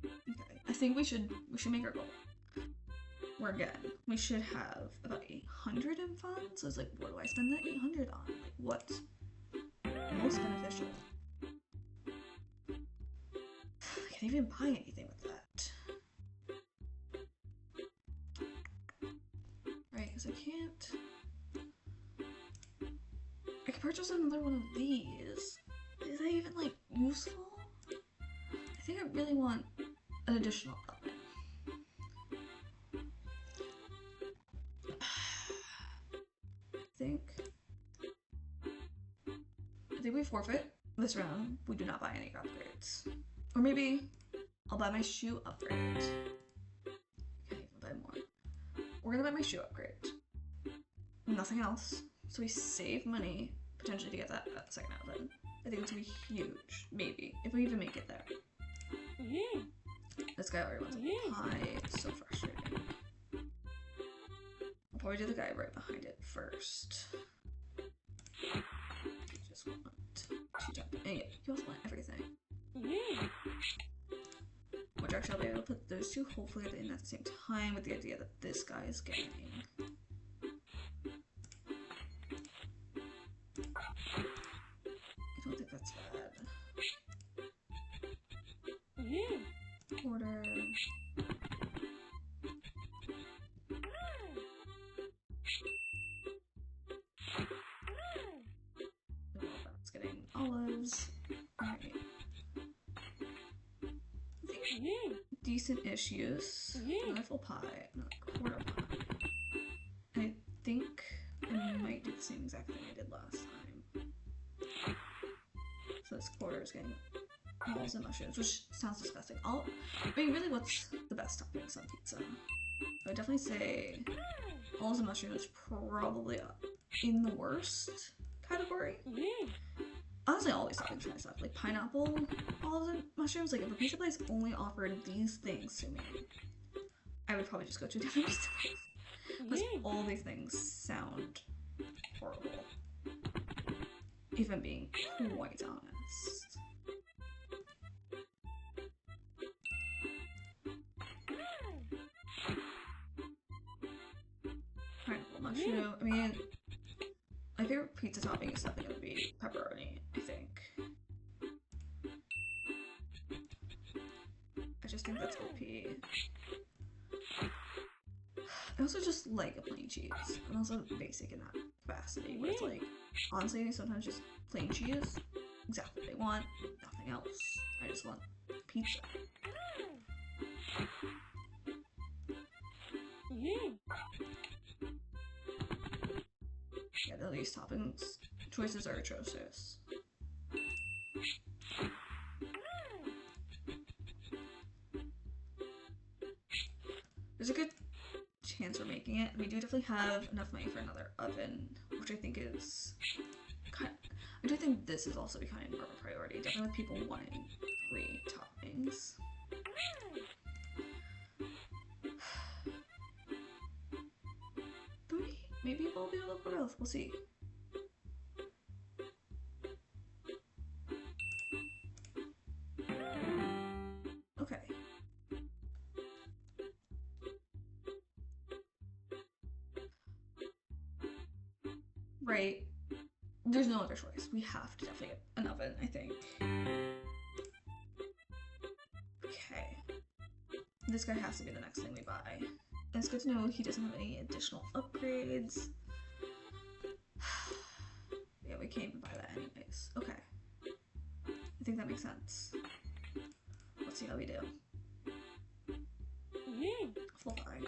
Okay, I think we should make our goal. Where again, we should have about 800 in funds. So it's like, what do I spend that 800 on? Like, what's most beneficial? I can't even buy anything with that. Right, because I can't. I could purchase another one of these. Is that even like useful? I think I really want an additional oven. I think we forfeit this round. We do not buy any upgrades. Or maybe I'll buy my shoe upgrade. Okay, I'll buy more. We're gonna buy my shoe upgrade. Nothing else. So we save money potentially to get that second oven. I think it's gonna be huge. Maybe. If we even make it there. This guy already wants a pie. It's so frustrating. I'll probably do the guy right behind it first. You just want to jump in. And yeah, you also want everything. Which actually I'll be able to put those two hopefully in at the same time with the idea that this guy is getting. I don't think that's bad. Order. That's getting olives. Alright. I think decent-ish use. Another full pie, another quarter pie. And I think I might do the same exact thing I did last time. So this quarter is getting olives and mushrooms, which sounds disgusting. I mean, really, what's the best toppings on pizza? I would definitely say olives and mushrooms is probably in the worst category. Honestly, all these toppings kind of stuff. Like pineapple, olives, and mushrooms. Like if a pizza place only offered these things to me, I would probably just go to a different pizza place. Because all these things sound horrible. If I'm being quite honest. Pineapple mushroom. I mean, my favorite pizza topping is definitely going to be pepperoni, I think. I just think that's OP. I also just like a plain cheese. I'm also basic in that capacity, where it's like, honestly, sometimes just plain cheese, exactly what I want, nothing else. I just want pizza. Yeah, the least toppings choices are atrocious. There's a good chance we're making it. We do definitely have enough money for another oven, which I think is kind of, I do think this is also becoming more of a priority, definitely with people wanting 3 toppings. Maybe we'll be able to put both. We'll see. Okay. Right. There's no other choice. We have to definitely get an oven, I think. Okay. This guy has to be the next thing we buy. And it's good to know he doesn't have any additional upgrades. Yeah, we can't even buy that anyways. Okay. I think that makes sense. Let's see how we do. Full pie.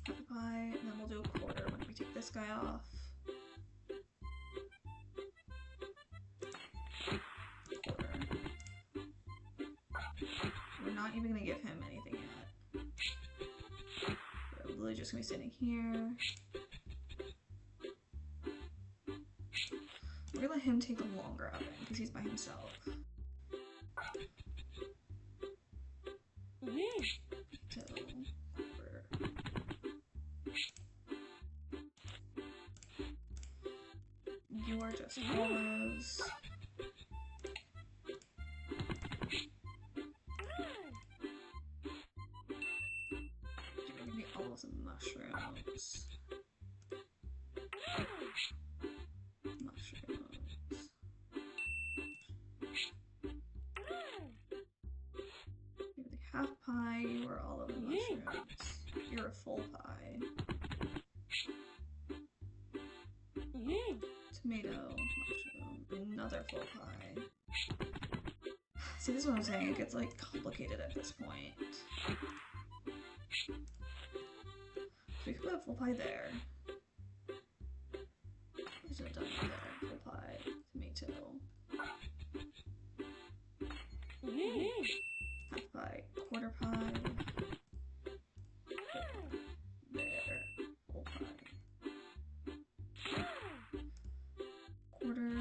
Half a pie, and then we'll do a quarter when we take this guy off. We're not even gonna give him anything yet. We're literally just gonna be sitting here. We're gonna let him take a longer oven because he's by himself. So, or just olives. Maybe olives and mushrooms. Maybe half pie, you are olive and mushrooms. You're a full pie. Tomato, mushroom, another full pie. See, this is what I'm saying, it gets like complicated at this point. We could put a full pie there. I should have done it there. Full pie, tomato. Half pie, quarter pie. There, full pie. Quarter.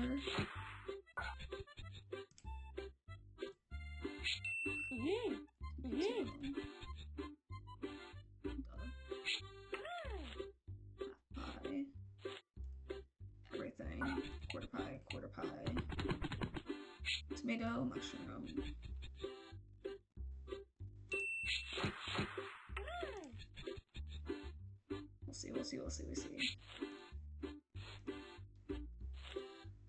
Pie. Everything. Quarter pie. Tomato, mushroom. We'll see.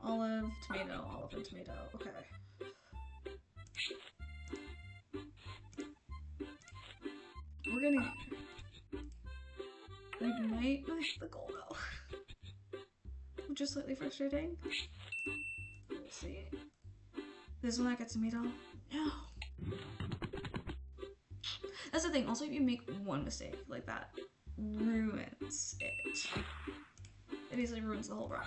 Olive, tomato, olive and tomato. Okay. We're gonna ignite the goal though. Which is slightly frustrating. We'll see. This one I get tomato? No. That's the thing, also if you make one mistake like that, ruins it. It easily ruins the whole run.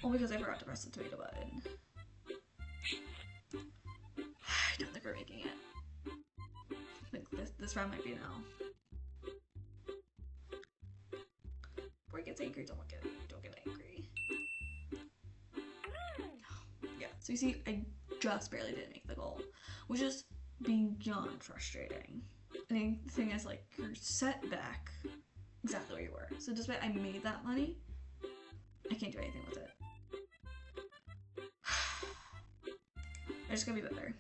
All because I forgot to press the tomato button. I don't think we're making it. I think this round might be an L. Before he gets angry, don't get angry. Yeah, so you see, I just barely didn't make the goal, which is beyond frustrating. And the thing is, like, you're set back exactly where you were. So despite I made that money, I can't do anything with it. I just gotta be better.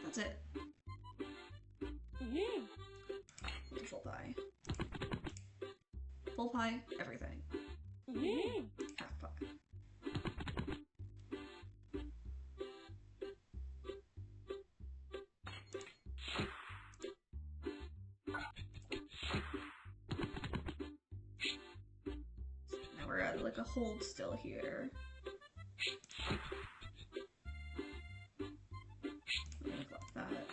That's it. Full pie. Full pie, everything. Half pie. Now we're at like a hold still here. I'm gonna collect that.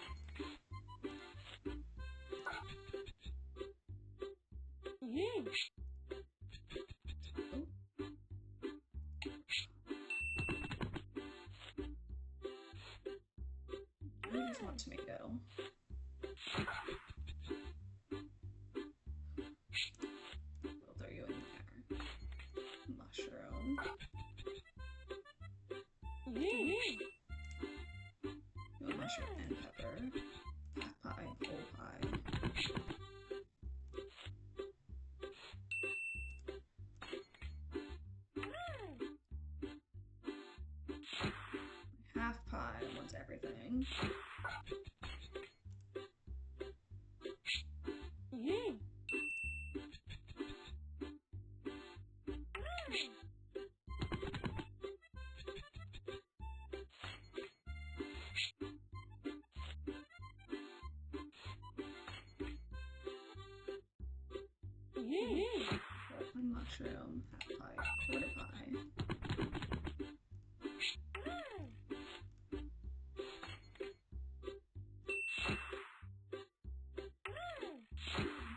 I just want tomato. We'll throw you in there. Mushroom. You want mushroom and pepper. Half pie, whole pie. Half pie wants everything. One mushroom, half pie, quarter pie.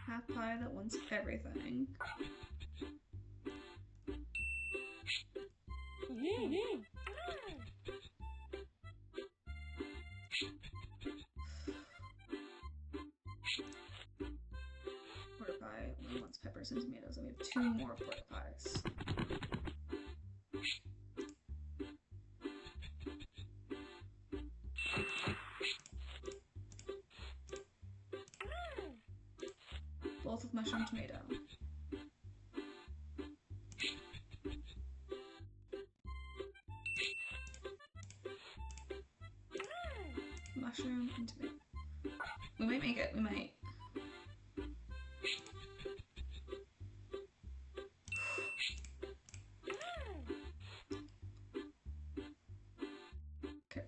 Half pie that wants everything. Quarter pie only wants peppers and tomatoes, and we have 2 more quarter pies. Both with mushroom tomato. mushroom into it. We might make it. We might. Okay.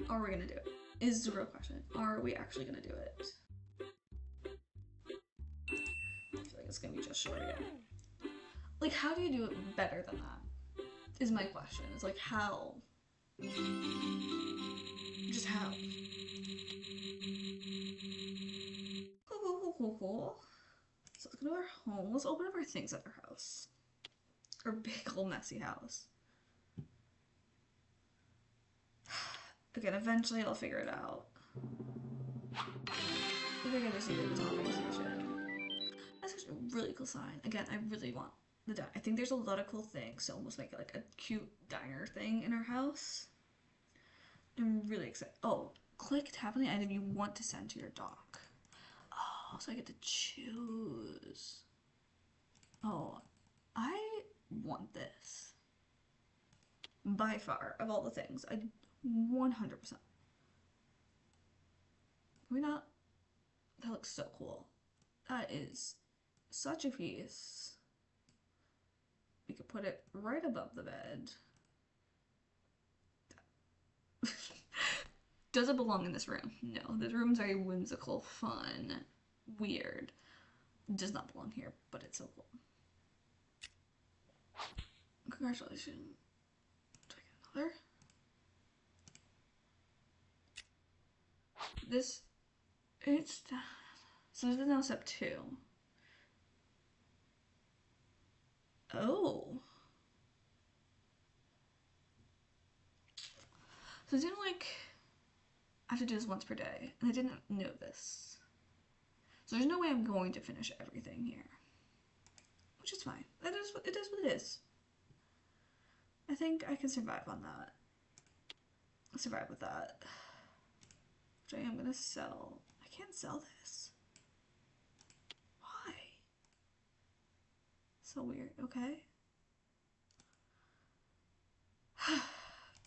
Are we gonna do it? Is the real question. Are we actually gonna do it? I feel like it's gonna be just short again. Like, how do you do it better than that? Is my question. It's like, how? Just how? Cool. So let's go to our home. Let's open up our things at our house. Our big old messy house. Again, eventually I'll figure it out. I think I just need a topping station. That's such a really cool sign. Again, I really want the diner. I think there's a lot of cool things, so almost make it like a cute diner thing in our house. I'm really excited. Oh, click tap on the item you want to send to your dock. Oh, so I get to choose. Oh, I want this. By far, of all the things, I 100%. Can we not? That looks so cool. That is such a piece. We could put it right above the bed. Does it belong in this room? No. This room's very whimsical, fun, weird. Does not belong here, but it's so cool. Congratulations. Do I get another? This, it's, so this is now step 2. Oh. So it didn't like, I have to do this once per day, and I didn't know this. So there's no way I'm going to finish everything here. Which is fine. It is what it is. I think I can survive on that. I'll survive with that. Which I am gonna sell. I can't sell this. Why? So weird, okay.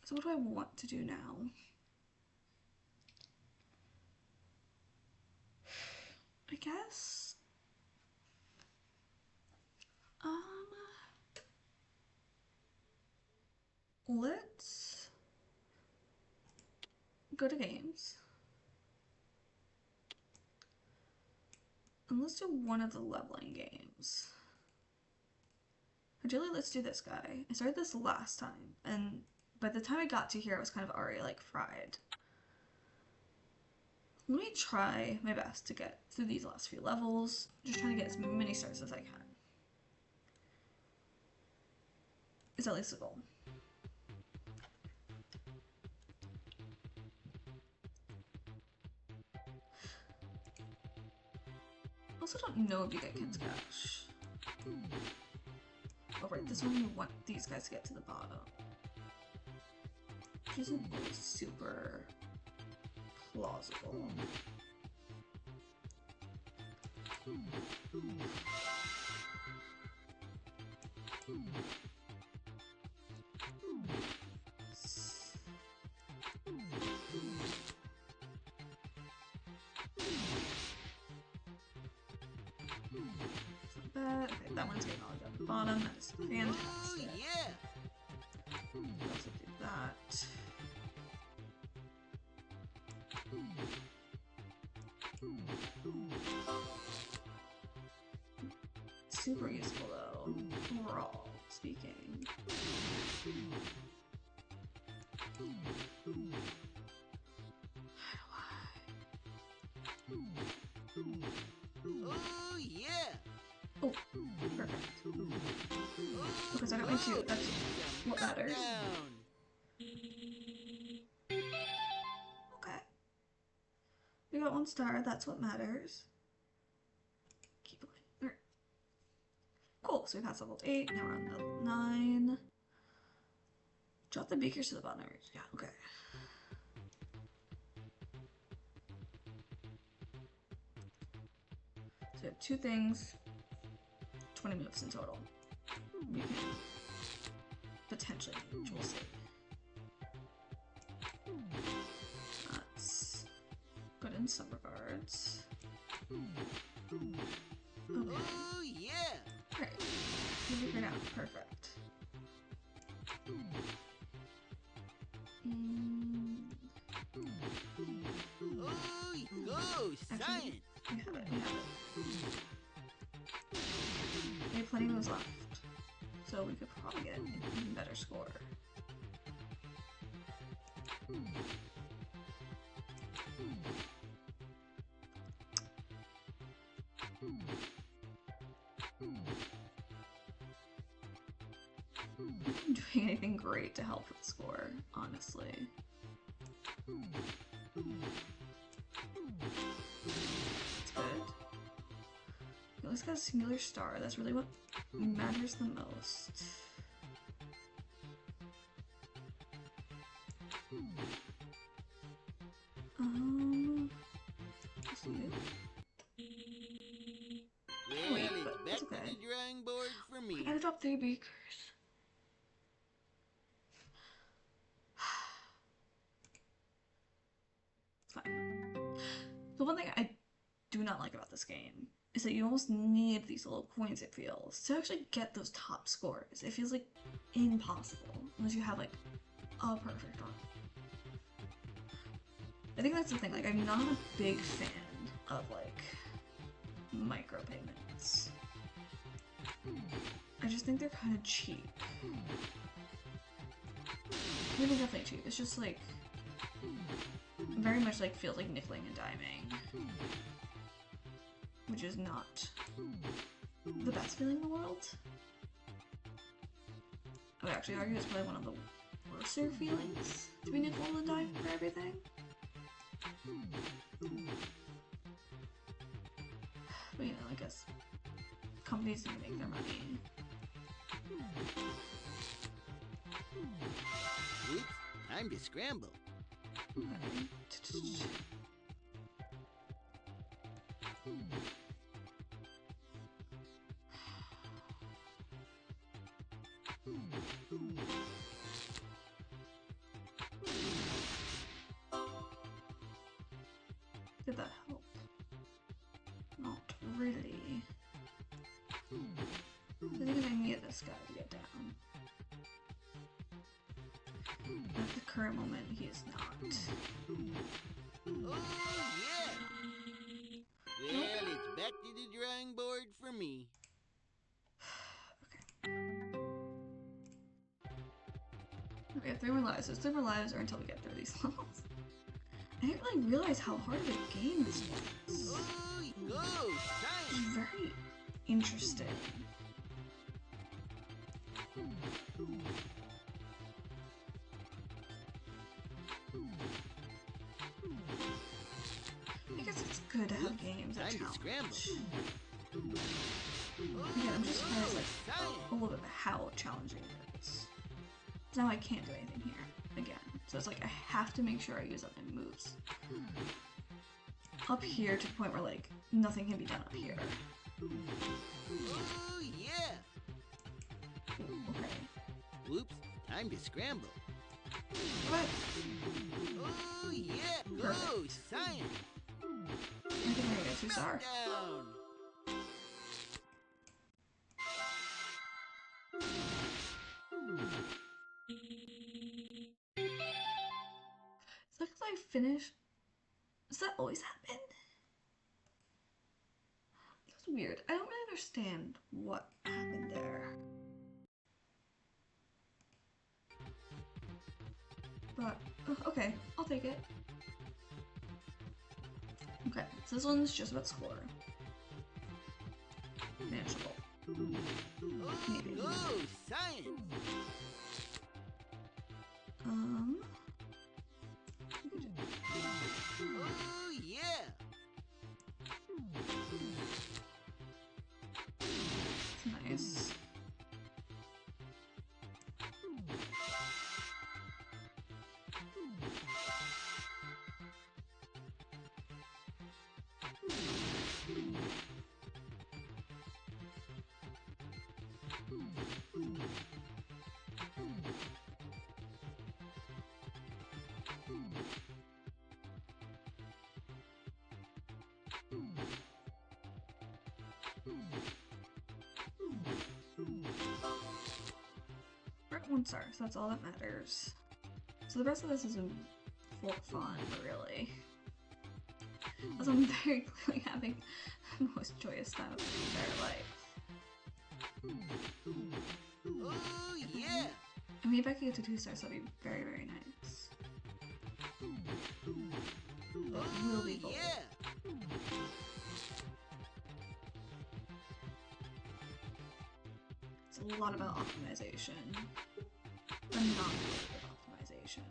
So what do I want to do now? I guess let's go to games and let's do one of the leveling games. Ideally, let's do this guy. I started this last time, and by the time I got to here, I was kind of already like fried. Let me try my best to get through these last few levels. Just trying to get as many stars as I can. It's at least a goal. I also don't know if you get Kin's Cash. Oh right, this one you want these guys to get to the bottom. Which isn't super plausible. Okay, that one's getting all the way down the bottom. That is fantastic. Oh, yeah. Let's do that. Super useful though, overall speaking. Oh, yeah. Oh, perfect. Because I got my 2, that's what matters. Okay. We got 1 star, that's what matters. Keep going. Alright. Cool, so we passed level 8, now we're on level 9. Drop the beakers to the bottom. Yeah, okay. So we have 2 things, 20 moves in total. We can potentially, which we'll see. That's in some regards. Okay. Oh, yeah! Alright. You figured it out. Perfect. Oh, science! We have it. We have plenty of those left. So we could probably get an even better score. I'm not doing anything great to help with the score, honestly. It's good. You at least got a singular star. That's really what matters the most. Just you. Well, Wait, it's but back it's to okay. the drawing board for me. I gotta drop 3 beakers. It's fine. The one thing I do not like about this game is that you almost need these little coins, it feels, to actually get those top scores. It feels like impossible unless you have like a perfect one. I think that's the thing, like I'm not a big fan of like micropayments. I just think they're kind of cheap. They're definitely cheap. It's just like very much like feels like nickeling and diming, which is not the best feeling in the world. I would actually argue it's probably one of the worser feelings to be nickel and dime for everything. But you know, I guess companies need to make their money. Oops, time to scramble. Okay. Did that help? Not really. I think I need this guy to get down. At the current moment, he is not. Oh, yeah! Well, it's back to the drawing board for me. Okay, 3 more lives. Those 3 more lives are until we get through these levels. I didn't really realize how hard of a game this was. Oh, go, science! It's very interesting. I guess it's good to have games that Time to challenge. scramble. Again, I'm just surprised like a little bit of how challenging it is. Now I can't do anything here again, so it's like I have to make sure I use up my moves. Up here to the point where like nothing can be done up here. Oh, yeah! Ooh, okay. Whoops, time to scramble. What? Oh, yeah! Go, Perfect. science! I think I'm gonna get 2 stars. Down! It's like I finish. Does that always happen? That's weird. I don't really understand what happened there. But, okay, I'll take it. Okay, so this one's just about score. Manageable. Maybe. Go, science! Oh, yeah! Nice. 1 star, so that's all that matters. So the rest of this isn't for fun, really. As I'm very clearly having the most joyous time of my entire life. Oh, yeah! I mean, if I could get to 2 stars, that'd be very, very nice. But will be gold. Yeah! It's a lot about optimization, but not really good optimization.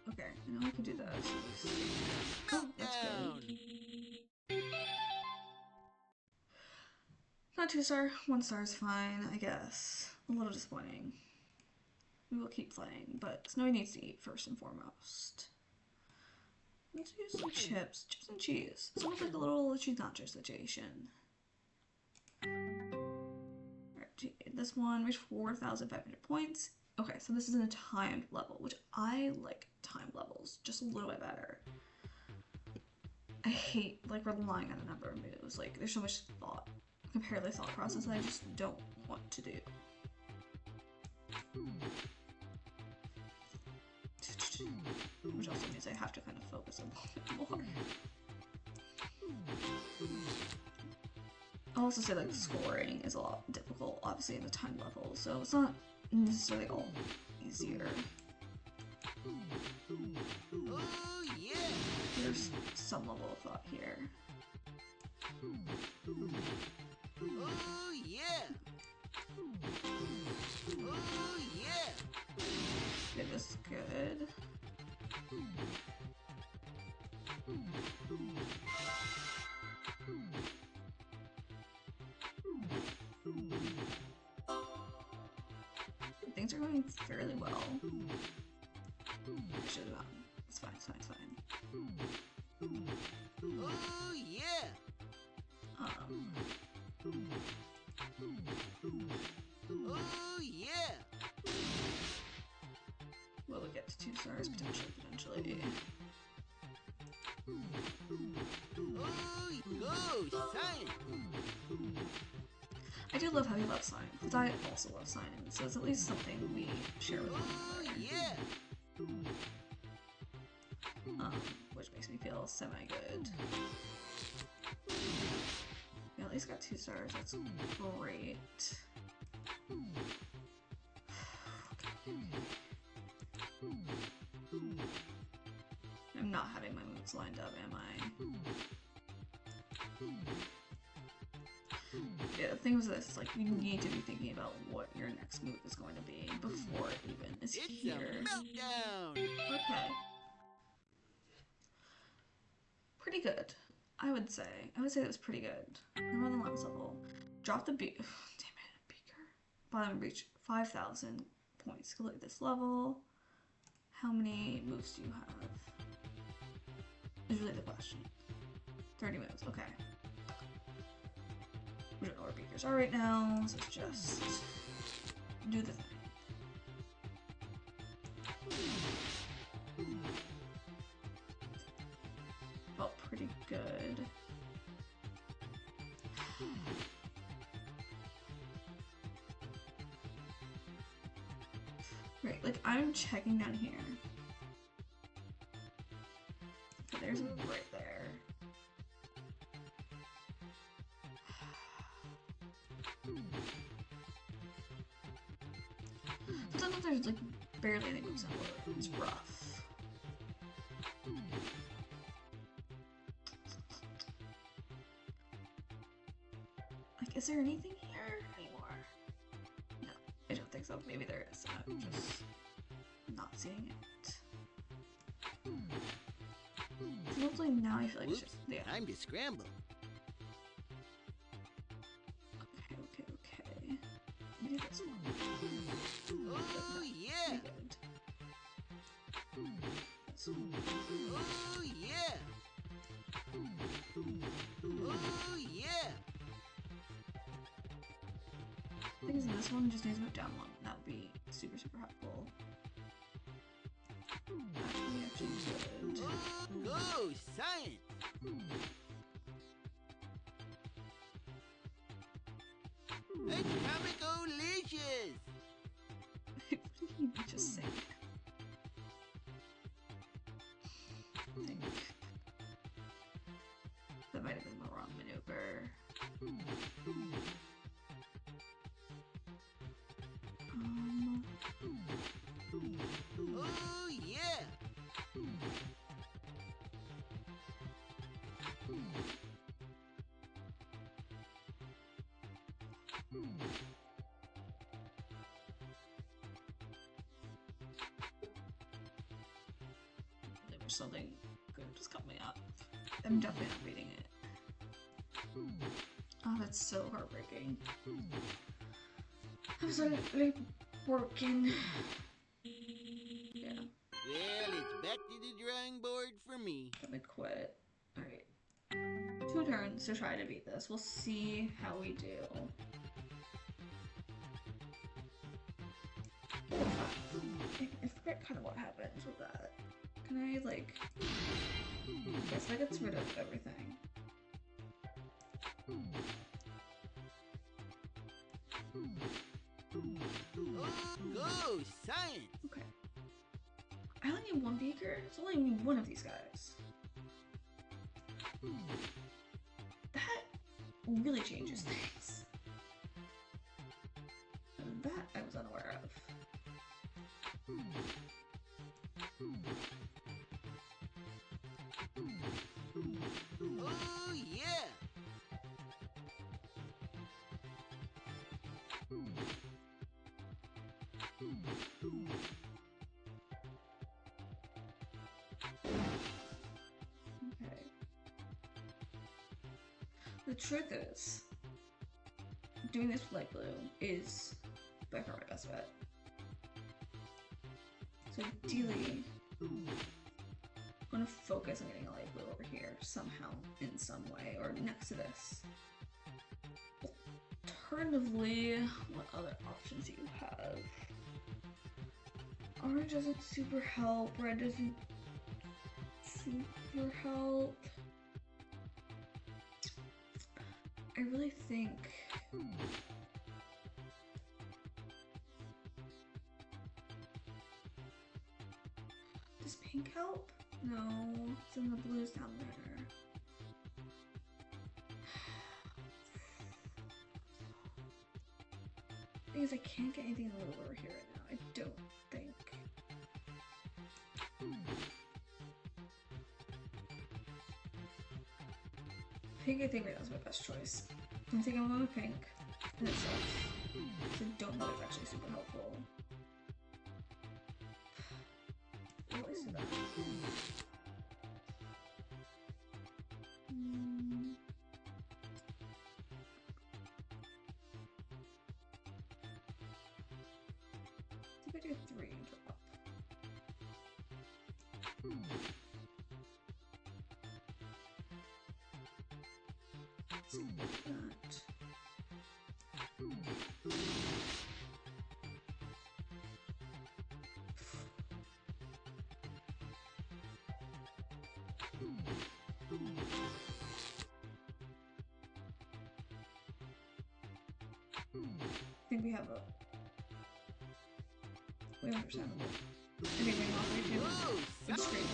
Okay, I know I can do that. Oh, that's good. Not 2 star, 1 star is fine, I guess. A little disappointing. We will keep playing, but Snowy needs to eat first and foremost. Let's use some chips and cheese. It's almost like a little cheese nacho situation. Alright, this one reached 4,500 points. Okay, so this is in a timed level, which I like timed levels just a little bit better. I hate like relying on a number of moves. Like there's so much thought, comparatively thought process that I just don't want to do. Which also means I have to kind of focus a little bit more. I'll also say like scoring is a lot difficult, obviously in the time level, so it's not necessarily all easier. Oh, yeah! There's some level of thought here. Oh, yeah! Oh, yeah! Okay, this is good. Things are going fairly well. I should have gotten. It's fine, it's fine, it's fine. Oh, yeah! Oh, yeah! Will we get to 2 stars? Potentially. Oh, go, science! I do love how he loves science, because I also love science, so it's at least something we share with one Oh, another. yeah! Which makes me feel semi-good. We at least got 2 stars, that's great. I'm not having my moves lined up, am I? Yeah, the thing was this, like, you need to be thinking about what your next move is going to be before it even is It's here. a meltdown! Okay. Pretty good, I would say. I would say that was pretty good. More than last level. Drop the beaker. Damn it, beaker. Bottom reach 5,000 points. Complete this level. How many moves do you have? Is really the question. 30 moves, okay. We don't know where beakers are right now, so let's just do the thing. Felt pretty good. Right, like I'm checking down here. Okay, there's a move right there. Sometimes there's like barely any moves on board. It's rough. Like, is there anything here anymore? No, I don't think so. Maybe there is. I'm just not seeing it. Hopefully now I feel like it's just yeah. Time to scramble. Okay. Maybe this one. Oh, yeah! This one. Oh, yeah! Oh, yeah! I think this one just needs to move down one. That would be super, super helpful. go, science! Atomic-olicious! What did he just say? I think that might have been the wrong maneuver. Oh, yeah! There's something good just coming up. I'm definitely not reading it. Oh, that's so heartbreaking. I'm so like working. Yeah. Well, it's back to the drawing board for me. Let me quit. Alright. 2 turns to try to beat this. We'll see how we do. I forget kind of what happens with that. Can I, like... I guess that gets rid of everything. Oh, go, science! Okay. I only need 1 beaker, so I only need 1 of these guys. That really changes things. That I was unaware of. Oh, yeah! Okay. The truth is, doing this with light blue is by far my best bet. So ideally, I'm gonna focus on getting a light blue over here somehow, in some way, or next to this. Alternatively, what other options do you have? Orange doesn't super help, red doesn't super help. I really think does pink help? No, then the blue's down there. Thing is, I can't get anything a little over here right now. I don't think. Pink, I think right now is my best choice. I think I'm going with pink in itself. So I don't know if it's actually super helpful. What is that? I think I do 3 and drop. Something like that. I think we have a... We understand. I think we have all 3 too. Whoa, It's screaming.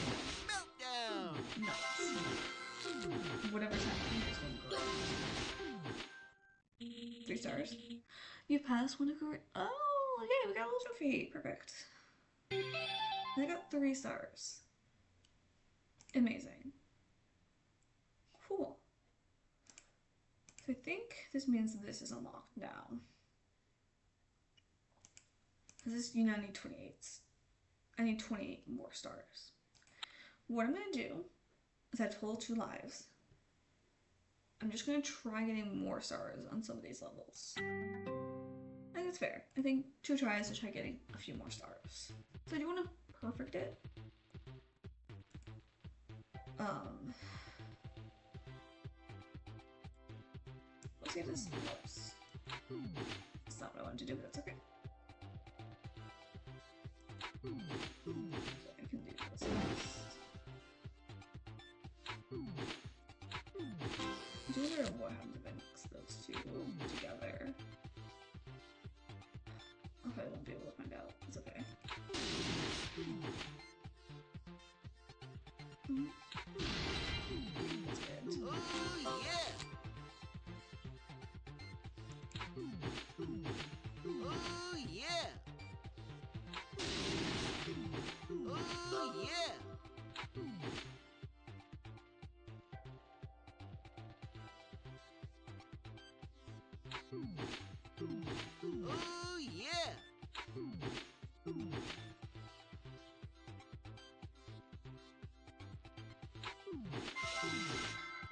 meltdown! Nuts. Whatever's happening is going great. 3 stars. You passed 1 degree. Oh, okay, we got a little trophy. Perfect. I got 3 stars. Amazing. Cool. So I think this means this is unlocked now. Because this, you now need 28s. I need 28 more stars. What I'm going to do is I total 2 lives. I'm just going to try getting more stars on some of these levels. I think it's fair. I think 2 tries to try getting a few more stars. So I do want to perfect it. Let's see if this helps. It's not what I wanted to do, but that's okay. So I can do this next. I wonder what happens if I mix those two together. I probably won't be able to find out. It's okay. That's good. Oh, yeah! Oh, yeah! Oh, yeah! Oh, yeah!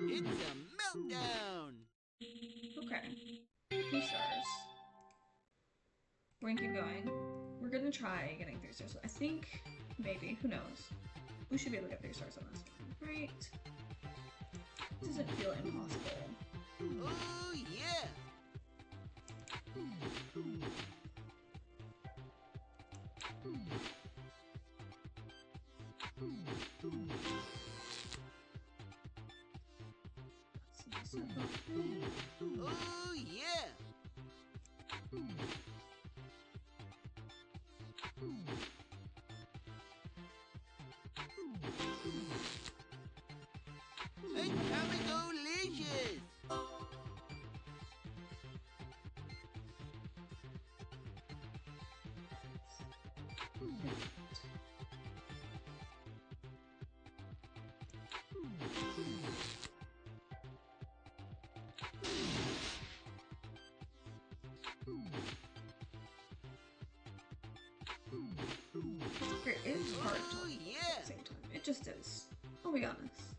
It's a meltdown! Okay. 2 stars. We're gonna keep going. We're gonna try getting 3 stars. I think, maybe, who knows? We should be able to get 3 stars on this one, right? This doesn't feel impossible. Oh, yeah! Oh, yeah! Atomic-o-licious! Great, it's hard to Oh, talk yeah! at the same time. It just is. I'll be honest.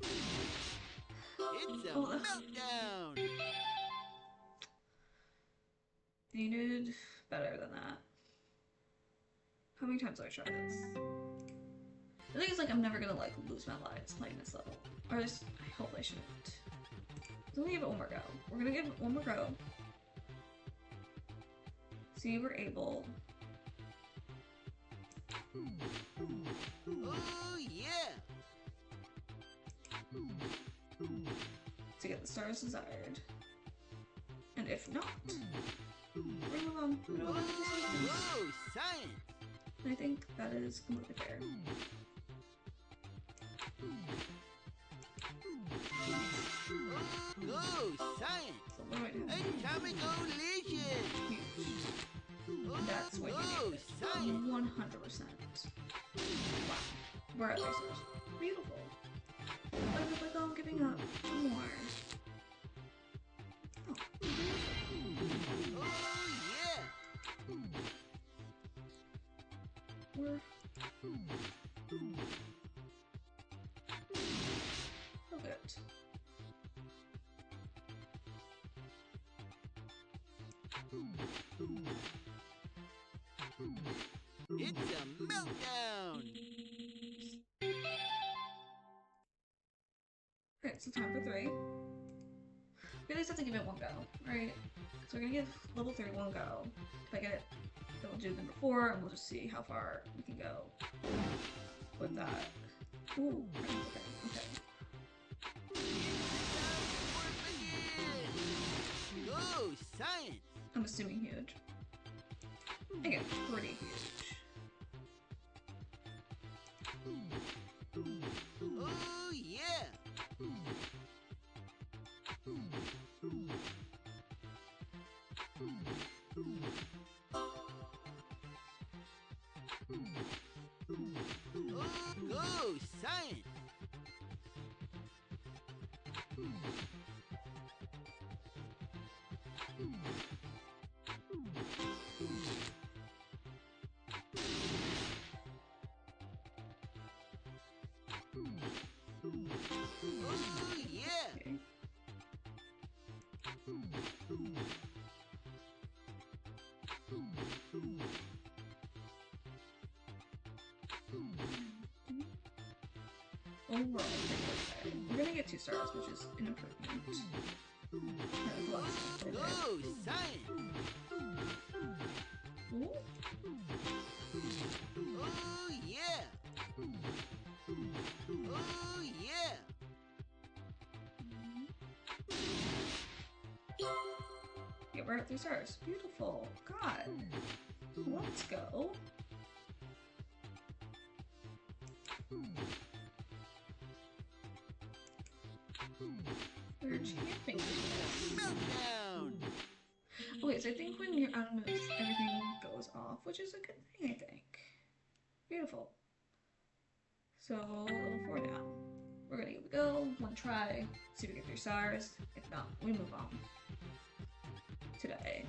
It's a Oh, meltdown! Needed better than that. How many times do I try this? The thing is, like, I'm never gonna, like, lose my lives playing this level. Or at least, I hope I shouldn't. So let me give it one more go. We're gonna give it one more go. See, we're able Oh, yeah! to get the stars desired. And if not, we're gonna move on. We don't have to do something else. Whoa, science! And I think that is completely fair. Go, science! So what do I do? Atomic-o-licious! Huge. That's what you Go, need. science! 100%. Wow. We're at 3 stars. Beautiful. I feel like I'm giving up for more. Oh, Oh, yeah! we're so good. It's a meltdown! Okay, so time for 3. We at least have to give it one go, right? So we're gonna give level 3 one go. If I get it, then we'll do number 4, and we'll just see how far we can go with that. Ooh, okay. Go, science! I'm assuming huge. Again, pretty huge. Oh, yeah! Oh, go, science! Oh, yeah! Okay. Overall, okay. We're gonna get 2 stars, which is an improvement. That was the last one. Go, science! Ooh. Oh, yeah! Oh, yeah! We're at 3 stars. Beautiful. God. Let's go. We're camping. Meltdown! Okay, so I think when you're out of moves, everything goes off, which is a good thing, I think. Beautiful. So, level 4 now. We're gonna give it a go, 1 try, see if we get 3 stars. If not, we move on. Today.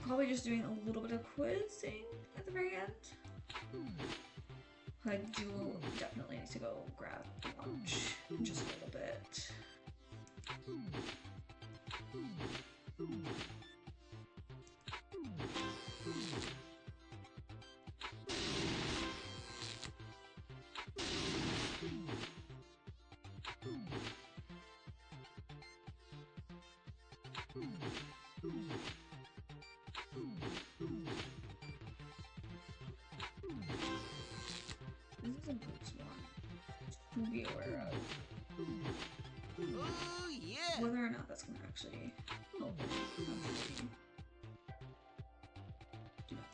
Probably just doing a little bit of quizzing at the very end. I do definitely need to go grab lunch in just a little bit. This is a good one to be aware of. Oh, yeah! Whether or not that's gonna actually help me. Do not.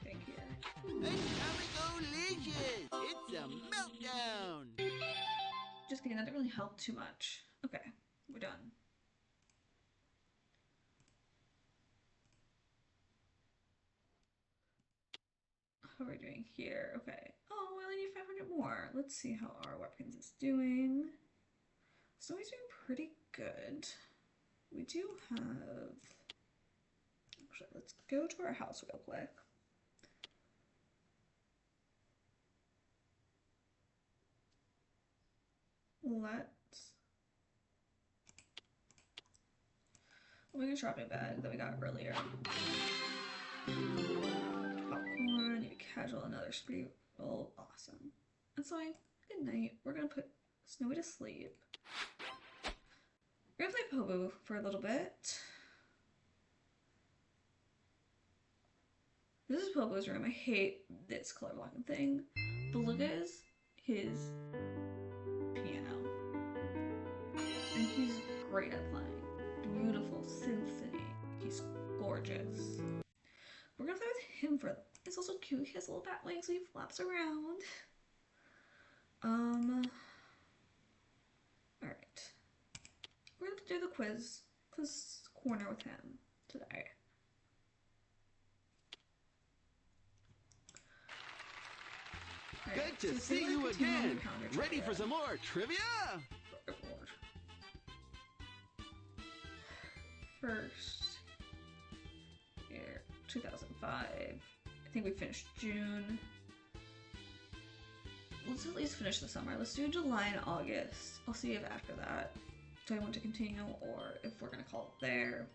Thank you. Atomic-olicious! It's a meltdown! Just kidding, that didn't really help too much. Okay, we're done. How are we doing here? Okay. Oh, we only need 500 more. Let's see how our Webkinz is doing. So he's doing pretty good. We do have... Actually, let's go to our house real quick. We'll make a shopping bag that we got earlier. Popcorn, need a casual, another spree roll. Awesome. That's fine. Good night. We're gonna put Snowy to sleep. We're gonna play Pobu for a little bit. This is Pobu's room. I hate this color blocking thing. But look at his piano. And he's great at playing. Beautiful symphony. He's gorgeous. We're gonna play with him for. It's also cute. He has a little bat wing, so he flaps around. Alright. We're gonna do the quiz corner with him today. Good to see you again. Ready for some more trivia? First year, 2005. I think we finished June. Let's at least finish the summer. Let's do July and August. I'll see if after that do I want to continue or if we're gonna call it there.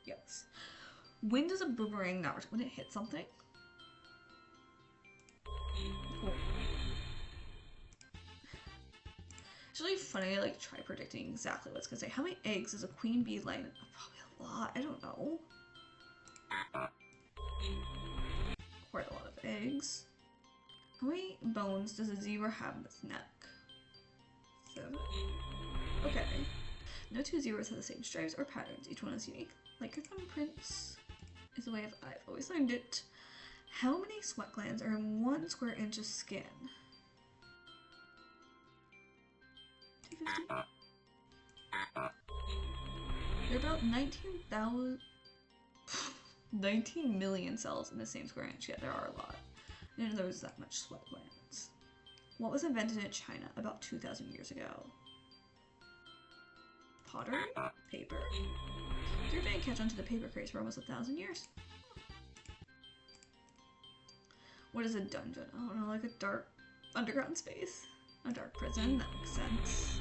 Yes. When does a boomerang not return? When it hits something? Cool. It's really funny to like try predicting exactly what it's gonna say. How many eggs does a queen bee lay? Probably a lot. I don't know. Quite a lot of eggs. How many bones does a zebra have in its neck? 7. Okay. No 2 zebras have the same stripes or patterns. Each one is unique. Like your thumbprints is the way I've always learned it. How many sweat glands are in 1 square inch of skin? 250. There are about 19 million cells in the same square inch. Yeah, there are a lot. I didn't know there was that much sweat glands. What was invented in China about 2,000 years ago? Pottery? Paper? They didn't catch on to the paper craze for almost 1,000 years. What is a dungeon? I don't know, like a dark underground space. A dark prison, that makes sense.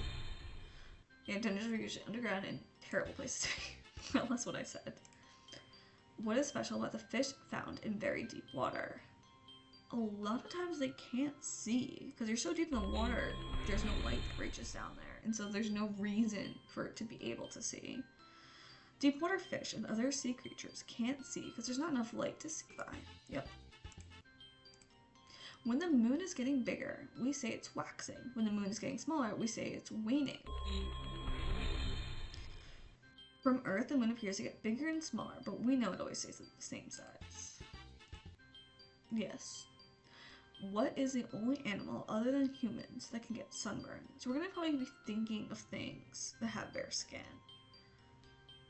Yeah, dungeons are usually underground and terrible places to be. Well, that's what I said. What is special about the fish found in very deep water? A lot of times they can't see because you're so deep in the water, there's no light that reaches down there, and so there's no reason for it to be able to see. Deep water fish and other sea creatures can't see because there's not enough light to see by. Yep. When the moon is getting bigger, we say it's waxing. When the moon is getting smaller, we say it's waning. From Earth, the moon appears to get bigger and smaller, but we know it always stays at the same size. Yes. What is the only animal other than humans that can get sunburn? So we're going to probably be thinking of things that have bare skin.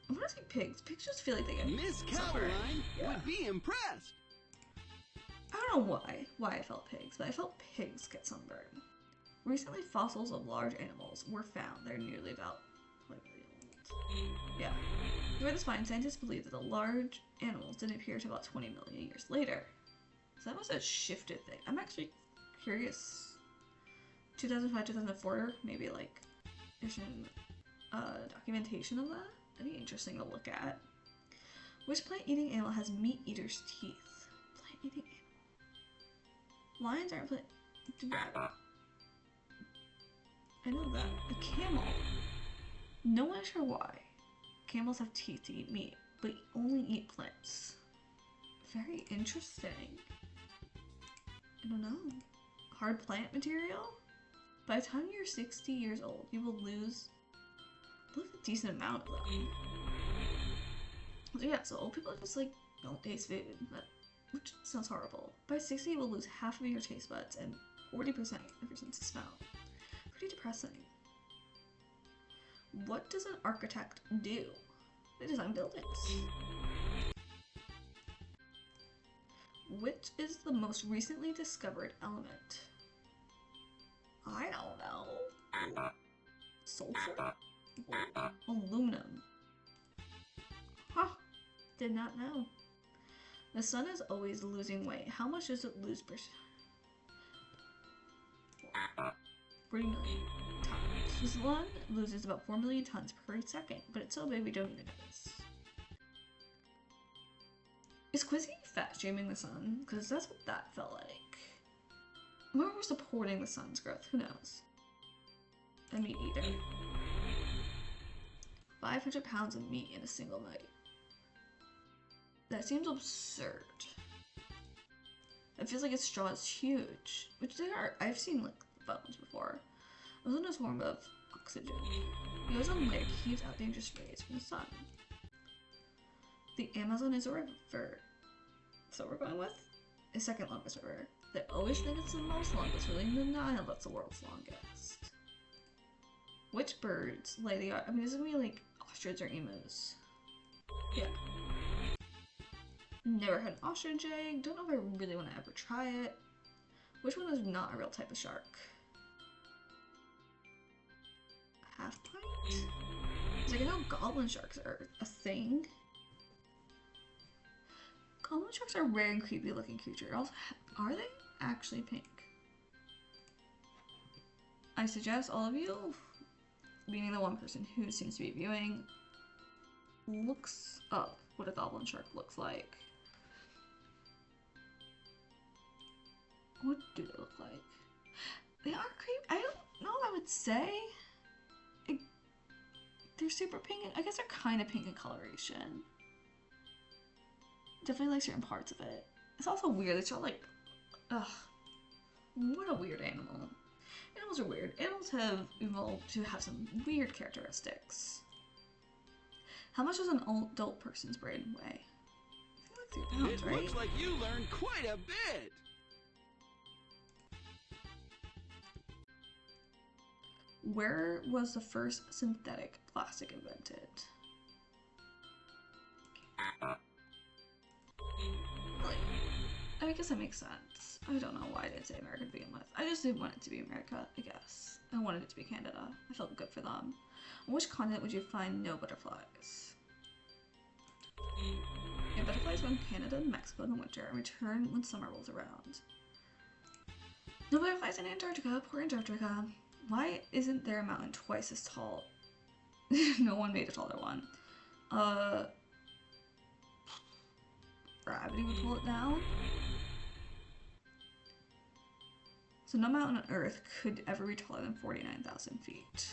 I'm going to say pigs. Pigs just feel like they get Miss Caroline would be impressed. I don't know why I felt pigs, but I felt pigs get sunburn. Recently, fossils of large animals were found. They're nearly about 20 million old. Yeah. By this find, scientists believe that the large animals didn't appear until about 20 million years later. So that was a shifted thing. I'm actually curious. 2005, 2004, maybe like there's some documentation of that. That'd be interesting to look at. Which plant-eating animal has meat-eater's teeth? Plant-eating animal. Lions aren't plant. Rabbit. I know that. A camel. No one is sure why. Camels have teeth to eat meat, but only eat plants. Very interesting. I don't know. Hard plant material? By the time you're 60 years old, you will lose a decent amount of them. So yeah, so old people just like don't taste food, which sounds horrible. By 60, you will lose half of your taste buds and 40% of your sense of smell. Pretty depressing. What does an architect do? They design buildings. Which is the most recently discovered element? I don't know. Sulfur? Aluminum. Huh. Did not know. The sun is always losing weight. How much does it lose per 40 million tons. The sun loses about 4 million tons per second, but it's so big we don't even notice. Is Quizzy fat shaming the sun? Because that's what that felt like. Maybe we're supporting the sun's growth. Who knows? A meat eater. 500 pounds of meat in a single night. That seems absurd. It feels like its straw is huge, which they are. I've seen like bones before. Ozone is a form of oxygen. The ozone layer keeps out dangerous rays from the sun. The Amazon is a river. So we're going with the second longest river. They always think it's the most longest, really the Nile that's the world's longest. Which birds lay the egg? I mean, this is gonna be like ostriches or emus. Yeah. Never had an ostrich egg. Don't know if I really want to ever try it. Which one is not a real type of shark? Half pint? It's like I know goblin sharks are a thing. Goblin sharks are rare and creepy looking creatures. Also, are they actually pink? I suggest all of you, meaning the one person who seems to be viewing, looks up what a goblin shark looks like. What do they look like? They are creepy. I don't know what I would say. They're super pink. I guess they're kind of pink in coloration. Definitely like certain parts of it. It's also weird. It's all like, ugh. What a weird animal. Animals are weird. Animals have evolved to have some weird characteristics. How much does an adult person's brain weigh? I feel like 3 pounds, right? It looks like you learned quite a bit. Where was the first synthetic plastic invented? Really? I guess that makes sense. I don't know why I didn't say America to begin with. I just didn't want it to be America, I guess. I wanted it to be Canada. I felt good for them. On which continent would you find no butterflies? Yeah, butterflies go in Canada and Mexico in the winter and return when summer rolls around. No butterflies in Antarctica. Poor Antarctica. Why isn't there a mountain twice as tall? No one made a taller one. gravity would pull it down. So no mountain on Earth could ever be taller than 49,000 feet.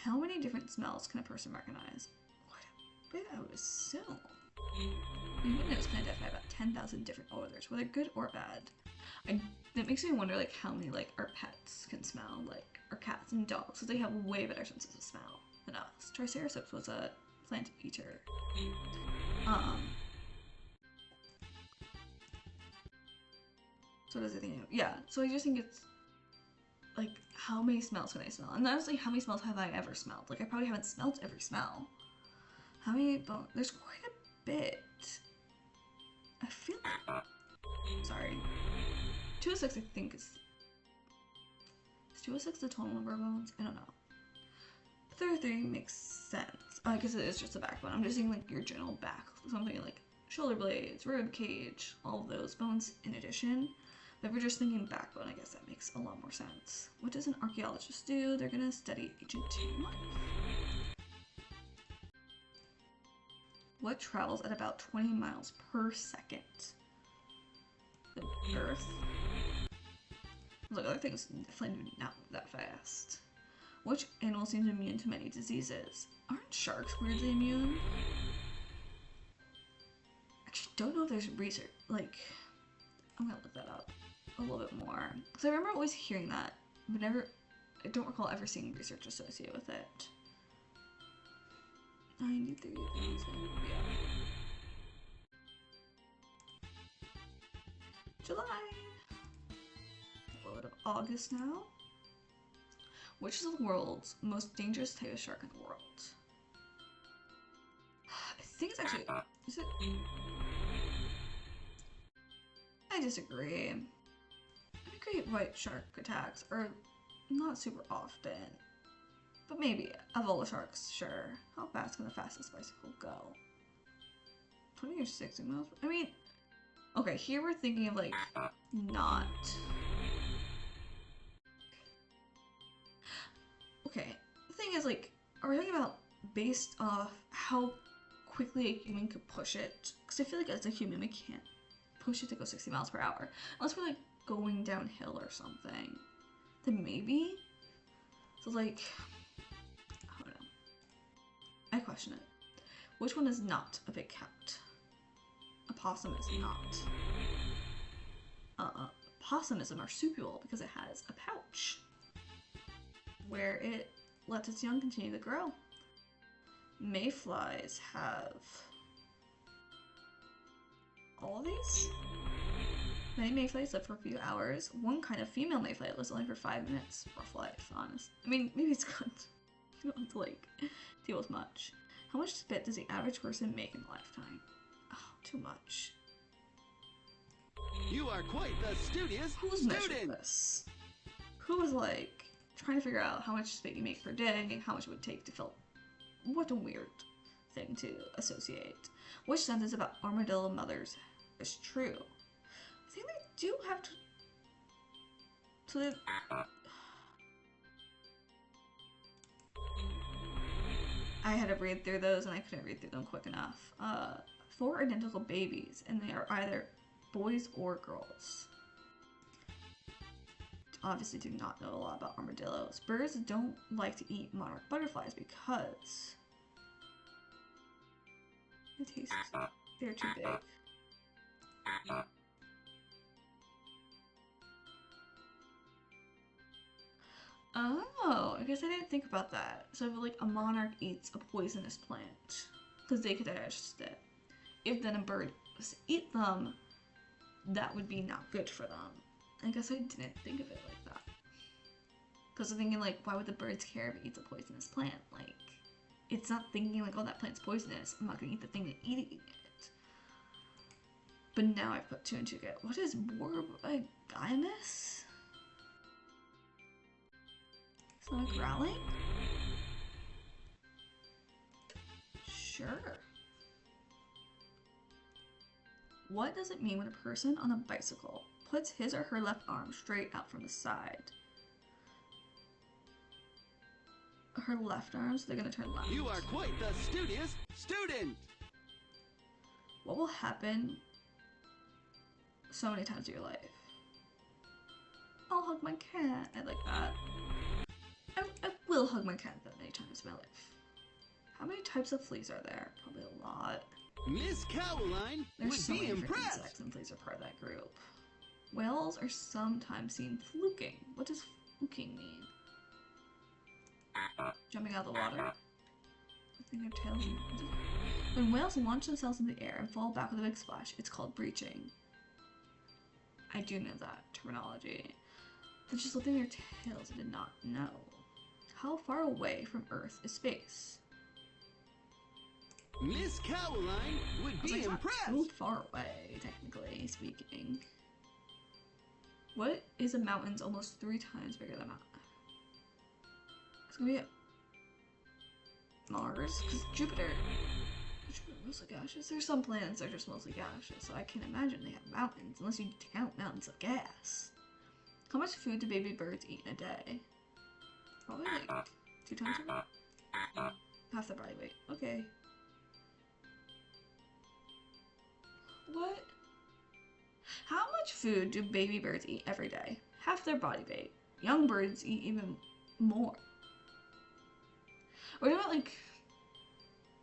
How many different smells can a person recognize? Quite a bit, I would assume. Humans can identify about 10,000 different odors, whether good or bad. That makes me wonder, like, how many, like, our pets can smell, like, our cats and dogs, because they have way better senses of smell than us. Triceratops was a plant eater. So what does it think? Yeah, so I just think it's, like, how many smells can I smell? And honestly, how many smells have I ever smelled? Like, I probably haven't smelled every smell. How many bones? There's quite a bit. I feel like... Sorry. 206, I think, is 206 the total number of bones? I don't know. 33 makes sense. I guess it is just the backbone. I'm just saying, like, your general back. Something like shoulder blades, rib cage, all of those bones in addition. But if we're just thinking backbone, I guess that makes a lot more sense. What does an archaeologist do? They're gonna study ancient tomb life. What travels at about 20 miles per second? The Earth? Look, other things definitely do not move that fast. Which animal seems immune to many diseases? Aren't sharks weirdly immune? Actually, don't know if there's research. Like, I'm gonna look that up a little bit more. Because I remember always hearing that, but I don't recall ever seeing research associated with it. 93,000, yeah. July! A little bit of August now. Which is the world's most dangerous type of shark in the world? I think it's actually... Is it? I disagree. Great white shark attacks are not super often. But maybe, of all the sharks, sure. How fast can the fastest bicycle go? 20 or 60 miles? I mean, okay, here we're thinking of, like, not... Okay, the thing is, like, are we talking about based off how quickly a human could push it? Because I feel like as a human, we can't push it to go 60 miles per hour. Unless we're, like, going downhill or something. Then maybe? So, like... I don't know. I question it. Which one is not a big cat? A possum is not. Possum is a marsupial because it has a pouch where it lets its young continue to grow. Mayflies have all of these. Many mayflies live for a few hours. One kind of female mayfly lives only for 5 minutes. Rough life, honest. I mean, maybe it's good. You don't have to, like, deal with much. How much spit does the average person make in a lifetime? Oh, too much. You are quite the studious Who's measuring this? Who was, like, trying to figure out how much spit you make per day, how much it would take to fill... What a weird thing to associate. Which sentence about armadillo mothers is true? I think they do have to... So they... I had to read through those and I couldn't read through them quick enough. 4 identical babies, and they are either boys or girls. Obviously do not know a lot about armadillos. Birds don't like to eat monarch butterflies because they're too big. Oh, I guess I didn't think about that. So if, like, a monarch eats a poisonous plant, because they could digest it. If then a bird was to eat them, that would be not good for them. I guess I didn't think of it like that. Because I'm thinking, like, why would the birds care if it eats a poisonous plant? Like, it's not thinking, like, oh, that plant's poisonous. I'm not going to eat the thing that eating it. But now I've put 2 and 2 together. What is borbogymus? Someone growling? Sure. What does it mean when a person on a bicycle puts his or her left arm straight out from the side? Her left arm, so they're gonna turn left. You are quite the studious student! What will happen so many times in your life? I'll hug my cat. I like that. I will hug my cat that many times in my life. How many types of fleas are there? Probably a lot. Miss Caroline There's would so be many different impressed. insects and fleas are part of that group. Whales are sometimes seen fluking. What does fluking mean? Jumping out of the water? I think their tails. When whales launch themselves in the air and fall back with a big splash, it's called breaching. I do know that terminology. They're just lifting their tails. I did not know. How far away from Earth is space? Miss Caroline would be impressed. Not too far away, technically speaking. What is a mountain's almost 3 times bigger than Mount? It's gonna be Mars, because Jupiter mostly gaseous. There's some planets that are just mostly gaseous, so I can't imagine they have mountains unless you count mountains of gas. How much food do baby birds eat in a day? Probably like 2 times a day. Half their body weight. Okay. What? How much food do baby birds eat every day? Half their body weight. Young birds eat even more. Or do like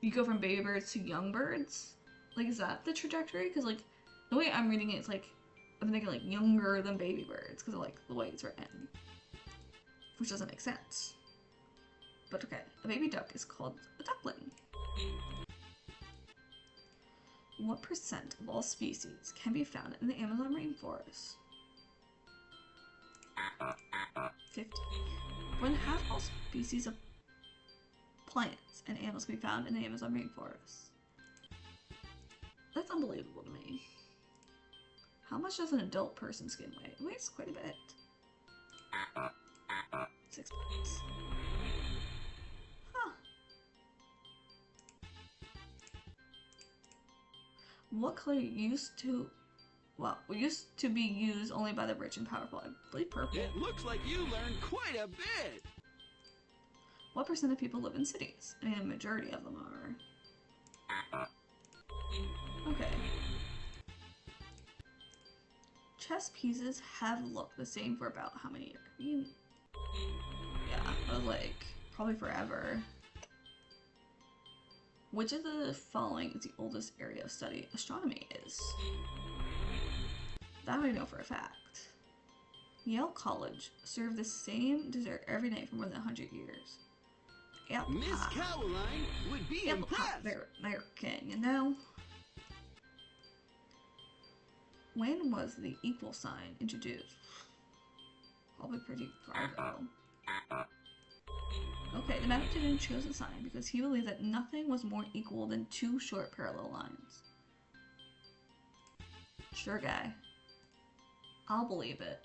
you go from baby birds to young birds? Like, is that the trajectory? Because like the way I'm reading it, it's like I'm thinking like younger than baby birds because of like the way it's written, which doesn't make sense. But okay, a baby duck is called a duckling. What percent of all species can be found in the Amazon rainforest? 50. When half all species of plants and animals can be found in the Amazon rainforest. That's unbelievable to me. How much does an adult person's skin weigh? It weighs quite a bit. 6 pounds. Huh. What color used to be used only by the rich and powerful? I believe purple. It looks like you learned quite a bit. What percent of people live in cities? I mean, a majority of them are. Okay. Chess pieces have looked the same for about how many years? I mean, yeah, I was like, probably forever. Which of the following is the oldest area of study astronomy is? That I know for a fact. Yale College served the same dessert every day for more than 100 years. Miss Caroline would be impressed. They're American, you know? When was the equal sign introduced? Probably pretty far ago. Okay, the mathematician chose the sign because he believed that nothing was more equal than 2 short parallel lines. Sure guy. I'll believe it.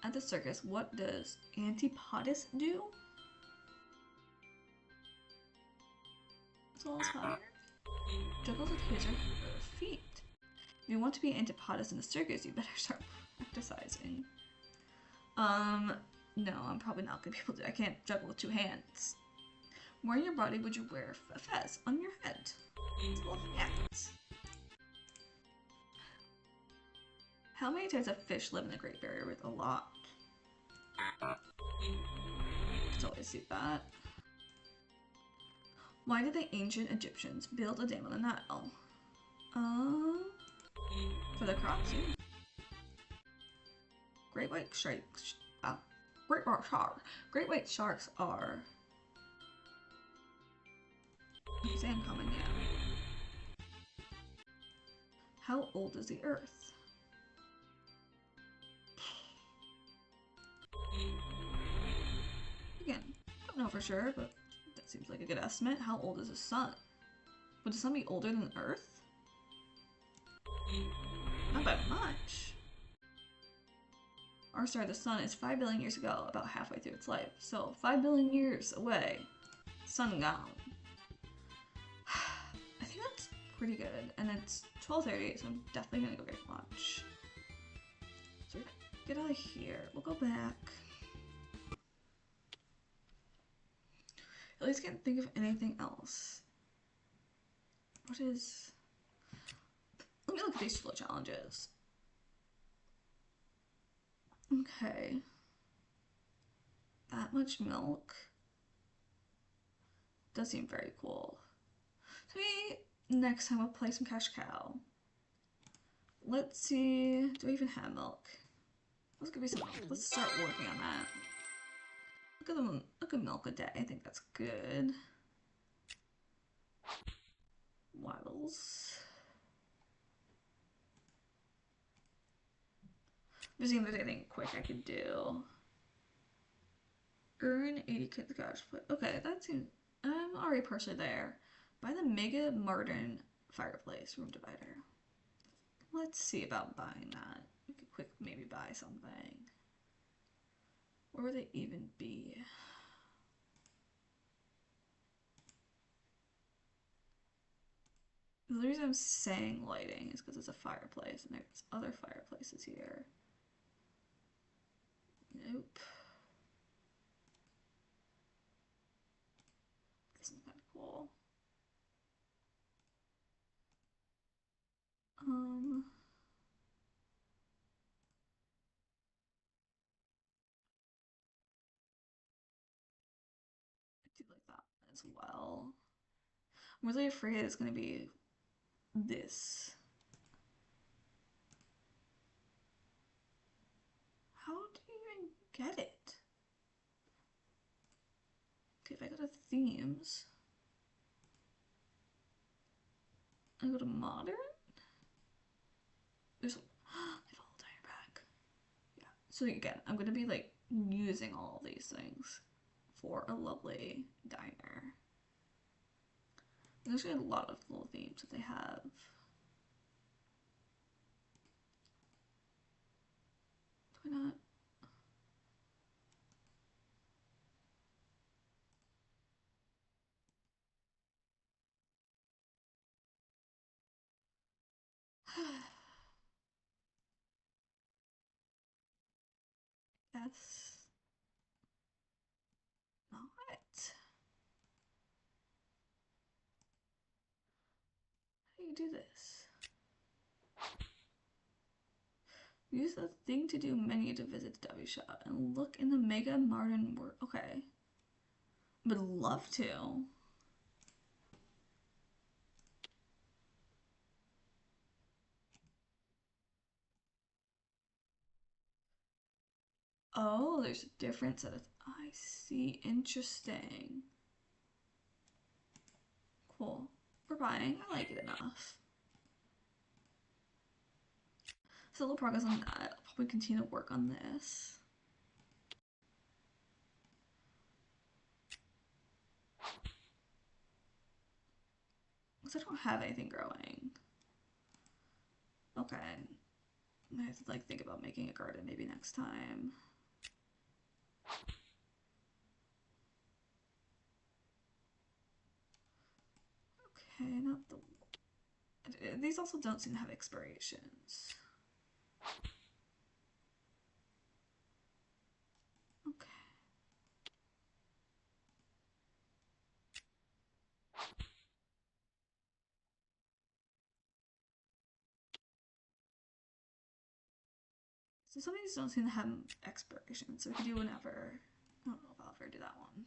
At the circus, what does Antipodus do? It's all fire. Juggles a taser with her feet. If you want to be Antipodus in the circus, you better start practicing. No, I'm probably not gonna be able to. I can't juggle with 2 hands. Where in your body would you wear a fez? On your head. It's a little hat. How many types of fish live in the Great Barrier Reef? A lot. Can always see that. Why did the ancient Egyptians build a dam on the Nile? For the crops. Great white sharks. Great white sharks are. It's uncommon, yeah. How old is the Earth? Again, don't know for sure, but that seems like a good estimate. How old is the Sun? Would the Sun be older than the Earth? Not by much. Our star, the Sun, is 5 billion years ago, about halfway through its life. So, 5 billion years away. Sun gone. I think that's pretty good. And it's 12:30, so I'm definitely gonna go get lunch. So, we're gonna get out of here. We'll go back. At least can't think of anything else. What is... look at these flow challenges. Okay. That much milk does seem very cool. So maybe next time we'll play some Cash Cow. Let's see, do I even have milk? Let's give me some milk. Let's start working on that. Look at milk a day. I think that's good. Waddles. Just seeing if there's anything quick I could do. Earn 80 kids cash. Okay, that seems. I'm already partially there. Buy the Mega Martin fireplace room divider. Let's see about buying that. We could quick maybe buy something. Where would they even be? The reason I'm saying lighting is because it's a fireplace and there's other fireplaces here. Nope. This is kind of cool. I do like that as well. I'm really afraid it's gonna be this. How do you even get it? Okay, if I go to themes, I go to modern. There's a whole tire back. Yeah. So again, I'm gonna be like using all of these things for a lovely diner. There's actually a lot of little themes that they have. Do I not? That's not. How do you do this? Use the thing to do menu to visit the W shop and look in the Mega Martin work. Okay. Would love to. Oh, there's a different set of. I see. Interesting. Cool. We're buying. I like it enough. So a little progress on that. I'll probably continue to work on this. Because I don't have anything growing. Okay. I have to like think about making a garden maybe next time. Okay, not the. These also don't seem to have expirations. Okay. So some of these don't seem to have expirations, so we can do whenever. I don't know if I'll ever do that one.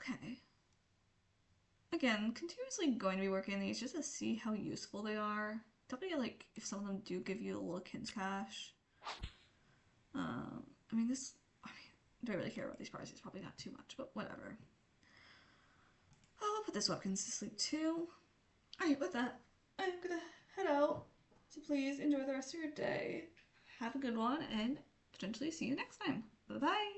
Okay. Again, continuously going to be working on these just to see how useful they are. Definitely like if some of them do give you a little Webkinz cash. I mean, do I really care about these prices? Probably not too much, but whatever. I'll put this Webkinz to sleep too. Alright, with that, I'm gonna head out. So please enjoy the rest of your day. Have a good one and potentially see you next time. Bye bye.